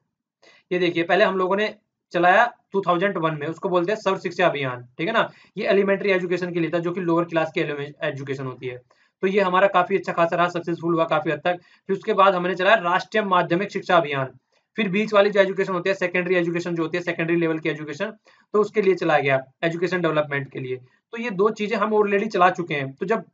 ये देखिए पहले हम लोगों ने चलाया 2001 में, उसको बोलते हैं सर्व शिक्षा अभियान, ठीक है ना। ये एलिमेंट्री एजुकेशन के लिए था, जो कि लोअर क्लास की एजुकेशन होती है। तो ये हमारा काफी अच्छा खासा रहा, सक्सेसफुल हुआ काफी हद तक। फिर उसके बाद हमने चलाया राष्ट्रीय माध्यमिक शिक्षा अभियान। फिर बीच वाली जो एजुकेशन होती है, सेकेंडरी एजुकेशन जो होती है, सेकेंडरी लेवल की एजुकेशन, तो उसके लिए चलाया गया एजुकेशन डेवलपमेंट के लिए। तो ये दो चीजें हम ऑलरेडी चला चुके हैं। तो जब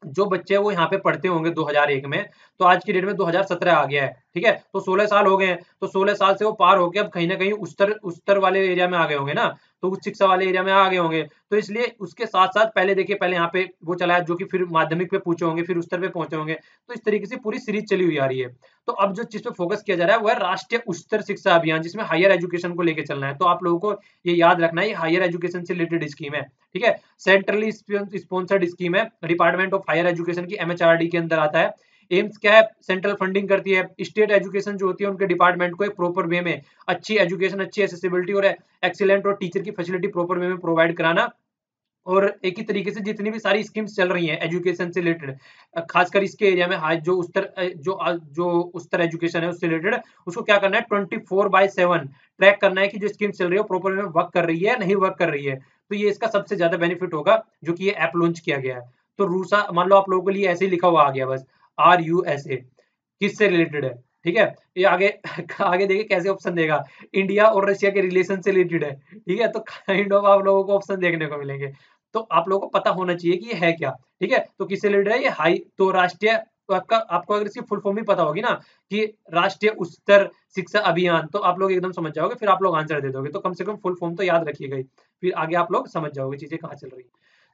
जो बच्चे वो यहाँ पे पढ़ते होंगे 2001 में, तो आज की डेट में 2017 आ गया है, ठीक है, तो 16 साल हो गए हैं। तो 16 साल से वो पार होके अब कहीं ना कहीं उच्चतर वाले एरिया में आ गए होंगे ना, तो उच्च शिक्षा वाले एरिया में आ गए होंगे। तो इसलिए उसके साथ साथ पहले देखिए, पहले यहाँ पे वो चला है, जो कि फिर माध्यमिक पे पूछे होंगे, फिर उच्चतर पे पहुंचे होंगे। तो इस तरीके से पूरी सीरीज चली हुई आ रही है। तो अब जो चीज पे फोकस किया जा रहा है वो है राष्ट्रीय उच्चतर शिक्षा अभियान, जिसमें हायर एजुकेशन को लेकर चलना है। तो आप लोगों को ये याद रखना है, ये हायर एजुकेशन से रिलेटेड स्कीम है, ठीक है, सेंट्रली स्पॉन्सर्ड स्कीम है, डिपार्टमेंट ऑफ हायर एजुकेशन की MHRD के अंदर आता है। एम्स क्या है, सेंट्रल फंडिंग करती है। स्टेट एजुकेशन जो होती है उनके डिपार्टमेंट को एक प्रॉपर वे में अच्छी एजुकेशन, अच्छी एसेसिबिलिटी और एक्सीलेंट और टीचर की फैसिलिटी प्रॉपर वे में प्रोवाइड कराना। और एक ही तरीके से जितनी भी सारी स्कीम्स चल रही हैं एजुकेशन से रिलेटेड, खासकर इसके एरिया में हाई जो उच्चतर एजुकेशन है उससे रिलेटेड, उसको क्या करना है, 24/7 ट्रैक करना है कि जो स्कीम चल रही है वो प्रॉपर में वर्क कर रही है नहीं वर्क कर रही है। तो ये इसका सबसे ज्यादा बेनिफिट होगा, जो कि ये ऐप लॉन्च किया गया है। तो रूसा मान लो आप लोगों के लिए ऐसे ही लिखा हुआ आ गया बस, RUSA किससे रिलेटेड है, ठीक है, ये आगे आगे देखिए कैसे ऑप्शन देगा, इंडिया और रशिया के रिलेशन से रिलेटेड है, ठीक है, तो काइंड ऑफ आप लोगों को ऑप्शन देखने को मिलेंगे। तो आप लोगों को पता होना चाहिए कि ये है क्या, ठीक है, तो किससे रिलेटेड है ये, हाई तो राष्ट्रीय, तो आपका आपको अगर इसकी फुल फॉर्म भी पता होगी ना कि राष्ट्रीय उच्चतर शिक्षा अभियान, तो आप लोग एकदम समझ जाओगे, फिर आप लोग आंसर दे दोगे, तो कम से कम फुल फॉर्म तो याद रखिएगा ही, फिर आगे आप लोग समझ जाओगे चीजें कहाँ चल रही है।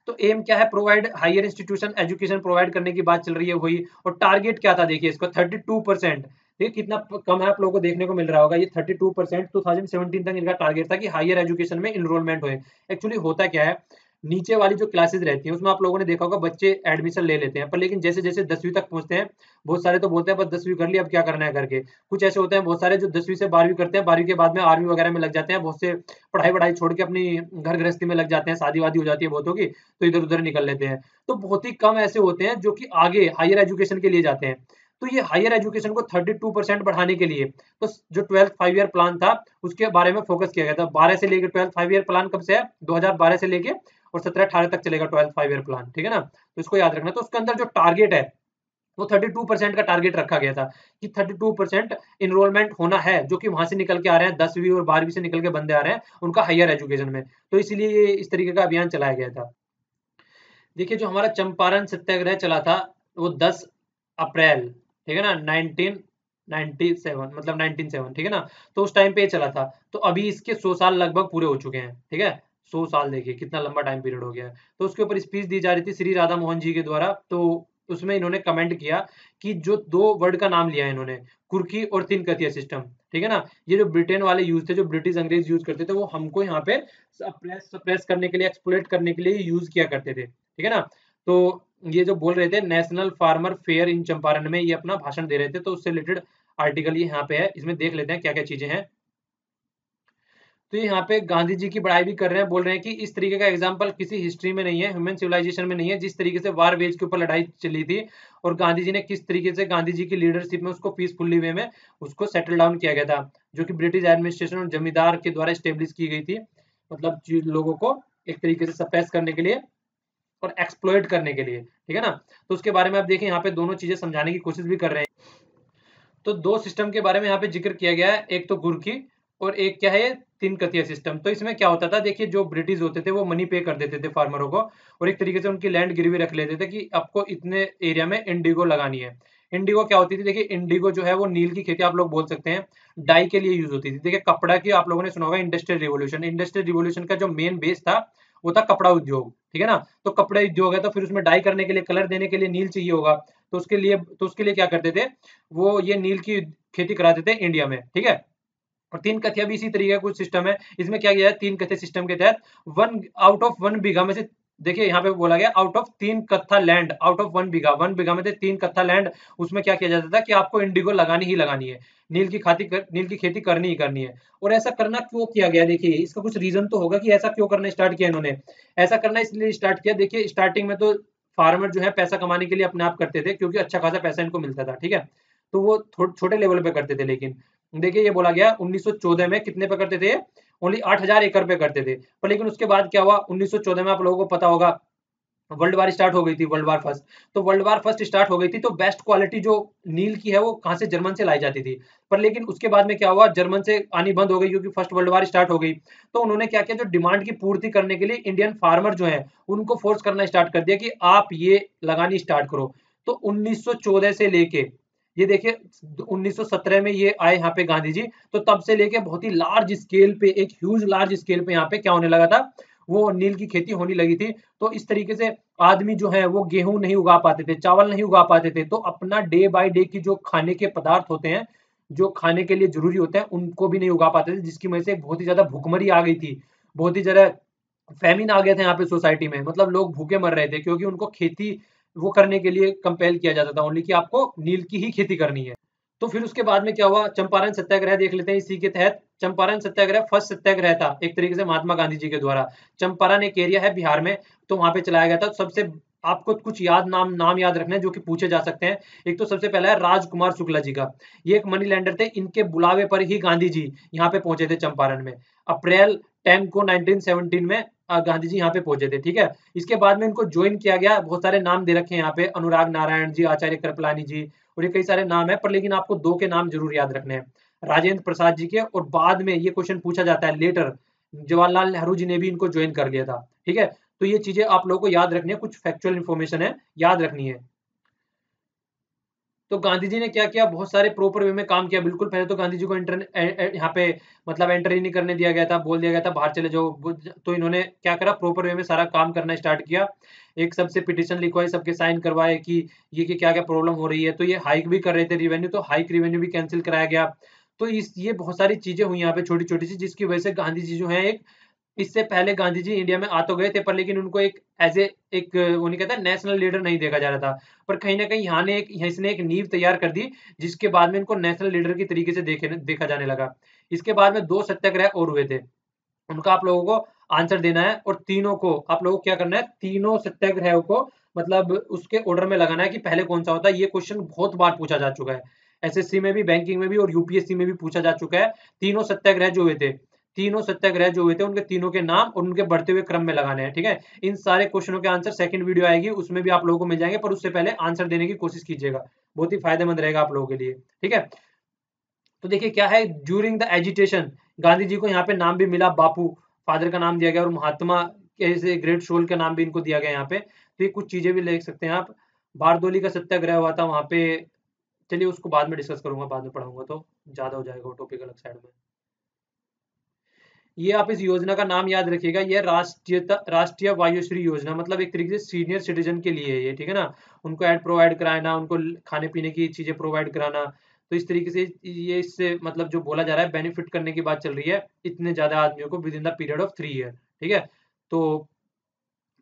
तो एम क्या है, provide higher institution education provide करने की बात चल रही है वही, और टारगेट क्या था देखिए इसको 32%, देखिए कितना कम है, आप लोगों को देखने को मिल रहा होगा, ये 32% 2017 तक इनका टारगेट था कि हायर एजुकेशन में इनरोलमेंट होए। एक्चुअली होता क्या है, नीचे वाली जो क्लासेस रहती हैं उसमें आप लोगों ने देखा होगा बच्चे एडमिशन ले लेते हैं, पर लेकिन जैसे जैसे 10वीं तक पहुंचते हैं, बहुत सारे तो बोलते हैं बस 10वीं कर ली अब क्या करना है करके, कुछ ऐसे होते हैं बहुत सारे जो 10वीं से 12वीं करते हैं, 12वीं के बाद में आर्मी वगैरह में लग जाते हैं, बहुत से पढ़ाई वढ़ाई छोड़ के अपनी घर गृहस्थी में लग जाते हैं, शादी वादी हो जाती है बहुतों की, तो इधर उधर निकल लेते हैं। तो बहुत ही कम ऐसे होते हैं जो कि आगे हायर एजुकेशन के लिए जाते हैं। तो ये हायर एजुकेशन को 32% बढ़ाने के लिए, तो जो 12th 5 ईयर प्लान था उसके बारे में फोकस किया गया था। 12 से लेकर 12th 5 ईयर प्लान कब से है, 2012 से लेके और 17-18 तक चलेगा 12th 5 ईयर प्लान, ठीक है ना, तो इसको याद रखना। तो उसके अंदर जो टारगेट है वो 32% का टारगेट रखा गया था कि 32% इनरोलमेंट होना है, जो कि वहां से निकल के आ रहे हैं, 10वीं और 12वीं से निकल के बंदे आ रहे हैं उनका हायर एजुकेशन में, तो इसलिए ये इस तरीके का अभियान चलाया गया था। देखिए जो हमारा चंपारण सत्याग्रह चला था वो 10 अप्रैल, ठीक है ना, 1997, मतलब 197, ठीक है ना, तो उस टाइम पे चला था। तो अभी इसके 100 साल लगभग पूरे हो चुके हैं, ठीक है, 100 साल, देखिए कितना लंबा टाइम पीरियड हो गया है। तो उसके ऊपर स्पीच दी जा रही थी श्री राधा मोहन जी के द्वारा, तो उसमें इन्होंने कमेंट किया कि जो दो वर्ड का नाम लिया है इन्होंने, कुर्की और तीन कथिया सिस्टम, ठीक है ना, ये जो ब्रिटेन वाले यूज थे, जो ब्रिटिश अंग्रेज यूज करते थे, वो हमको यहाँ पे सप्रेस करने के लिए, एक्सप्लोइट करने के लिए यूज किया करते थे, ठीक है ना। तो ये जो बोल रहे थे national farmer fair in Champaran में ये अपना भाषण दे रहे थे, तो उससे रिलेटेड आर्टिकल ये यहाँ पे है, इसमें देख लेते हैं क्या क्या चीजें हैं। तो ये यहाँ पे गांधी जी की बड़ाई भी कर रहे हैं, बोल रहे हैं कि इस तरीके का एग्जाम्पल किसी हिस्ट्री में नहीं है, ह्यूमन सिविलाइजेशन में नहीं है, जिस तरीके से वार वेज के ऊपर लड़ाई चली थी और गांधी जी ने किस तरीके से गांधी जी की लीडरशिप में उसको पीसफुली वे में उसको सेटल डाउन किया गया था, जो कि ब्रिटिश एडमिनिस्ट्रेशन और जमींदार के द्वारा स्टेब्लिश की गई थी, मतलब लोगों को एक तरीके से सप्रेस करने के लिए और एक्सप्लॉइट करने के लिए, ठीक है ना। तो उसके बारे में आप देखें यहाँ पे दोनों चीजें समझाने की कोशिश भी कर रहे हैं। तो दो सिस्टम के बारे में यहाँ पे जिक्र किया गया है, एक तो गुरकी और एक क्या है, तीन कथिया सिस्टम। तो इसमें क्या होता था, देखिए जो ब्रिटिश होते थे वो मनी पे कर देते थे फार्मरों को, और एक तरीके से उनकी लैंड गिरवी रख लेते थे कि आपको इतने एरिया में इंडिगो लगानी है। इंडिगो क्या होती थी, देखिए इंडिगो जो है वो नील की खेती आप लोग बोल सकते हैं, डाई के लिए यूज होती थी। देखिए कपड़ा की आप लोगों ने सुना होगा इंडस्ट्रियल रिवोल्यूशन, इंडस्ट्रियल रिवोल्यूशन का जो मेन बेस था वो था कपड़ा उद्योग, ठीक है ना। तो कपड़ा उद्योग है तो फिर उसमें डाई करने के लिए, कलर देने के लिए नील चाहिए होगा, तो उसके लिए क्या करते थे, वो ये नील की खेती कराते थे इंडिया में, ठीक है। और तीन कथिया भी इसी तरीके का कुछ सिस्टम है। इसमें क्या किया है, तीन कथिया सिस्टम के तहत वन आउट ऑफ वन बीघा में से, देखिए यहाँ पे बोला गया आउट ऑफ 3 कट्ठा लैंड, आउट ऑफ वन बीघा में से 3 कट्ठा लैंड, उसमें क्या किया जाता था कि आपको इंडिगो लगानी ही लगानी है, नील की खेती करनी ही करनी है। और ऐसा करना क्यों किया गया, देखिए इसका कुछ रीजन तो होगा कि ऐसा क्यों करना स्टार्ट किया इन्होंने। ऐसा करना इसलिए स्टार्ट किया, देखिए स्टार्टिंग में तो फार्मर जो है पैसा कमाने के लिए अपने आप करते थे, क्योंकि अच्छा खासा पैसा इनको मिलता था, ठीक है, तो वो छोटे लेवल पे करते थे। लेकिन देखिए ये बोला गया 1914 में कितने पे करते थे, ओनली 8,000 एकड़ पे करते थे। पर लेकिन उसके बाद क्या हुआ, 1914 में आप लोगों को पता होगा वर्ल्ड वार स्टार्ट हो गई थी, वर्ल्ड वार फर्स्ट। तो वर्ल्ड वार फर्स्ट स्टार्ट हो गई थी, तो बेस्ट क्वालिटी जो नील की है वो कहाँ से, जर्मन से लाई जाती थी। पर लेकिन उसके बाद में क्या हुआ, जर्मन से आनी बंद हो गई, क्योंकि फर्स्ट वर्ल्ड वार स्टार्ट हो गई। तो उन्होंने क्या किया, जो डिमांड की पूर्ति करने के लिए इंडियन फार्मर जो है उनको फोर्स करना स्टार्ट कर दिया कि आप ये लगानी स्टार्ट करो। तो 1914 से लेके ये देखिए 1917 में ये आए यहाँ पे गांधी जी, तो तब से लेके बहुत ही लार्ज स्केल पे, एक ह्यूज लार्ज स्केल पे यहाँ पे क्या होने लगा था, वो नील की खेती होने लगी थी। तो इस तरीके से आदमी जो है वो गेहूं नहीं उगा पाते थे, चावल नहीं उगा पाते थे, तो अपना डे बाय डे की जो खाने के पदार्थ होते हैं, जो खाने के लिए जरूरी होते हैं, उनको भी नहीं उगा पाते थे, जिसकी वजह से बहुत ही ज्यादा भूखमरी आ गई थी, बहुत ही ज्यादा फैमिन आ गया था यहाँ पे सोसाइटी में, मतलब लोग भूखे मर रहे थे, क्योंकि उनको खेती वो करने के लिए कंपेल किया जाता था ओनली कि आपको नील की ही खेती करनी है। तो फिर उसके बाद में क्या हुआ, चंपारण सत्याग्रह देख लेते हैं। इसी के तहत चंपारण सत्याग्रह फर्स्ट सत्याग्रह था एक तरीके से महात्मा गांधी जी के द्वारा। चंपारण एक एरिया है बिहार में, तो वहां पे चलाया गया था। सबसे आपको कुछ नाम याद रखने हैं जो कि पूछे जा सकते हैं। एक तो सबसे पहला है राजकुमार शुक्ला जी का, ये एक मनी लैंडर थे, इनके बुलावे पर ही गांधी जी यहाँ पे पहुंचे थे चंपारण में। अप्रैल 10 को 1917 में गांधी जी यहाँ पे पहुंचे थे। ठीक है, इसके बाद में इनको ज्वाइन किया गया। बहुत सारे नाम दे रखे हैं यहाँ पे, अनुराग नारायण जी, आचार्य कृपलानी जी, और ये कई सारे नाम है, पर लेकिन आपको 2 के नाम जरूर याद रखने हैं, राजेंद्र प्रसाद जी के। और बाद में ये क्वेश्चन पूछा जाता है लेटर, जवाहरलाल नेहरू जी ने भी इनको ज्वाइन कर लिया था। ठीक है, तो ये चीजें आप लोगों को याद रखनी है, कुछ फैक्चुअल इन्फॉर्मेशन है, याद रखनी है। तो गांधी जी ने क्या किया, बहुत सारे प्रॉपर वे में काम किया। बिल्कुल पहले तो गांधी जी को यहाँ पे मतलब एंटर ही नहीं करने दिया गया था, बोल दिया गया था बाहर चले जाओ। तो इन्होंने क्या करा, प्रॉपर वे में सारा काम करना स्टार्ट किया। एक सबसे पिटिशन लिखवाई, सबके साइन करवाए कि ये कि क्या क्या प्रॉब्लम हो रही है। तो ये हाइक भी कर रहे थे रिवेन्यू, तो हाइक रिवेन्यू भी कैंसिल कराया गया। तो इस ये बहुत सारी चीजें हुई यहाँ पे छोटी छोटी सी, जिसकी वजह से गांधी जी जो है एक, इससे पहले गांधी जी इंडिया में आ तो गए थे, पर लेकिन उनको एक एज ए एक वो नहीं कहता नेशनल लीडर नहीं देखा जा रहा था। पर कहीं ना कहीं यहाँ ने एक इसने एक नींव तैयार कर दी, जिसके बाद में इनको नेशनल लीडर की तरीके से देखा जाने लगा। इसके बाद में 2 सत्याग्रह और हुए थे, उनका आप लोगों को आंसर देना है। और तीनों को आप लोगों को क्या करना है, तीनों सत्याग्रहों को मतलब उसके ऑर्डर में लगाना है कि पहले कौन सा होता है। ये क्वेश्चन बहुत बार पूछा जा चुका है, एसएससी में भी, बैंकिंग में भी और यूपीएससी में भी पूछा जा चुका है। तीनों सत्याग्रह जो हुए थे, तीनों सत्याग्रह जो हुए थे, उनके तीनों के नाम और उनके बढ़ते हुए क्रम में लगाने हैं। ठीक है, इन सारे क्वेश्चनों के आंसर सेकंड वीडियो आएगी, उसमें भी आप लोगों को मिल जाएंगे, पर उससे पहले आंसर देने की कोशिश कीजिएगा, बहुत ही फायदेमंद रहेगा आप लोगों के लिए। ठीक है, तो देखिए क्या है, during the agitation, Gandhi ji को यहाँ पे नाम भी मिला, बापू फादर का नाम दिया गया, और महात्मा कैसे ग्रेट सोल का नाम भी इनको दिया गया यहाँ पे। तो ये कुछ चीजें भी लिख सकते हैं आप। बारदोली का सत्याग्रह हुआ था वहां पे, चलिए उसको बाद में डिस्कस करूंगा, बाद में पढ़ाऊंगा तो ज्यादा हो जाएगा वो टॉपिक अलग साइड में। ये आप इस योजना का नाम याद रखिएगा, ये राष्ट्रीय वायुश्री योजना, मतलब एक तरीके से सीनियर सिटीजन के लिए है ये। ठीक है ना, उनको एड प्रोवाइड कराना, उनको खाने पीने की चीजें प्रोवाइड कराना। तो इस तरीके से ये इससे मतलब जो बोला जा रहा है, बेनिफिट करने की बात चल रही है इतने ज्यादा आदमियों को with in the period of 3 year. ठीक है, तो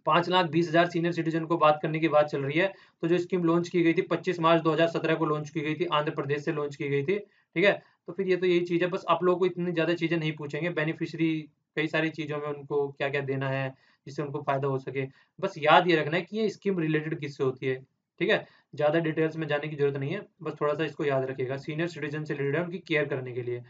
5,20,000 सीनियर सिटीजन को बात करने की बात चल रही है। तो जो स्कीम लॉन्च की गई थी 25 मार्च 2017 को लॉन्च की गई थी, आंध्र प्रदेश से लॉन्च की गई थी। ठीक है, तो फिर ये तो यही चीज है, बस आप लोगों को इतनी ज्यादा चीजें नहीं पूछेंगे, बेनिफिशियरी कई सारी चीजों में उनको क्या क्या देना है जिससे उनको फायदा हो सके। बस याद ये रखना है कि ये स्कीम रिलेटेड किससे होती है। ठीक है, ज्यादा डिटेल्स में जाने की जरूरत नहीं है, बस थोड़ा सा इसको याद रखिएगा, सीनियर सिटीजन से रिलेटेड है, उनकी केयर करने के लिए।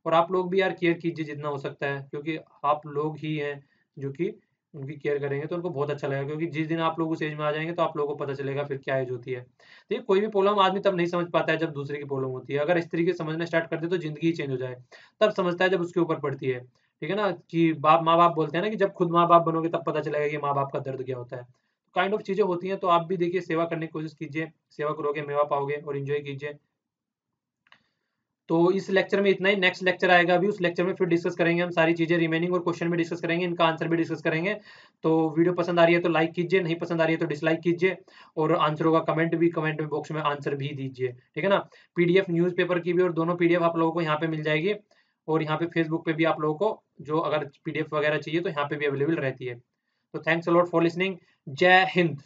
और आप लोग भी यार केयर कीजिए जितना हो सकता है, क्योंकि आप लोग ही हैं जो कि उनकी केयर करेंगे तो उनको बहुत अच्छा लगेगा। क्योंकि जिस दिन आप लोग उस एज में आ जाएंगे तो आप लोगों को पता चलेगा फिर क्या एज होती है। तो ये कोई भी प्रॉब्लम आदमी तब नहीं समझ पाता है जब दूसरे की प्रॉब्लम होती है। अगर इस तरीके से समझना स्टार्ट कर दे तो जिंदगी ही चेंज हो जाए, तब समझता है जब उसके ऊपर पड़ती है। ठीक है ना, कि बाप माँ बाप बोलते हैं ना कि जब खुद माँ बाप बनोगे तब पता चलेगा कि माँ बाप का दर्द क्या होता है। काइंड ऑफ चीजें होती हैं। तो आप भी देखिए, सेवा करने की कोशिश कीजिए, सेवा करोगे मेवा पाओगे, और एंजॉय कीजिए। तो इस लेक्चर में इतना ही, नेक्स्ट लेक्चर आएगा अभी, उस लेक्चर में फिर डिस्कस करेंगे हम सारी चीजें रिमेनिंग, और क्वेश्चन भी डिस्कस करेंगे, इनका आंसर भी डिस्कस करेंगे। तो वीडियो पसंद आ रही है तो लाइक कीजिए, नहीं पसंद आ रही है तो डिसलाइक कीजिए, और आंसरों का कमेंट में बॉक्स में आंसर भी दीजिए। ठीक है ना, पीडीएफ न्यूज़पेपर की भी, और दोनों पीडीएफ आप लोगों को यहाँ पे मिल जाएगी। और यहाँ पे फेसबुक पे भी आप लोगों को जो अगर पीडीएफ वगैरह चाहिए तो यहाँ पे भी अवेलेबल रहती है। तो thanks a lot for listening. जय हिंद।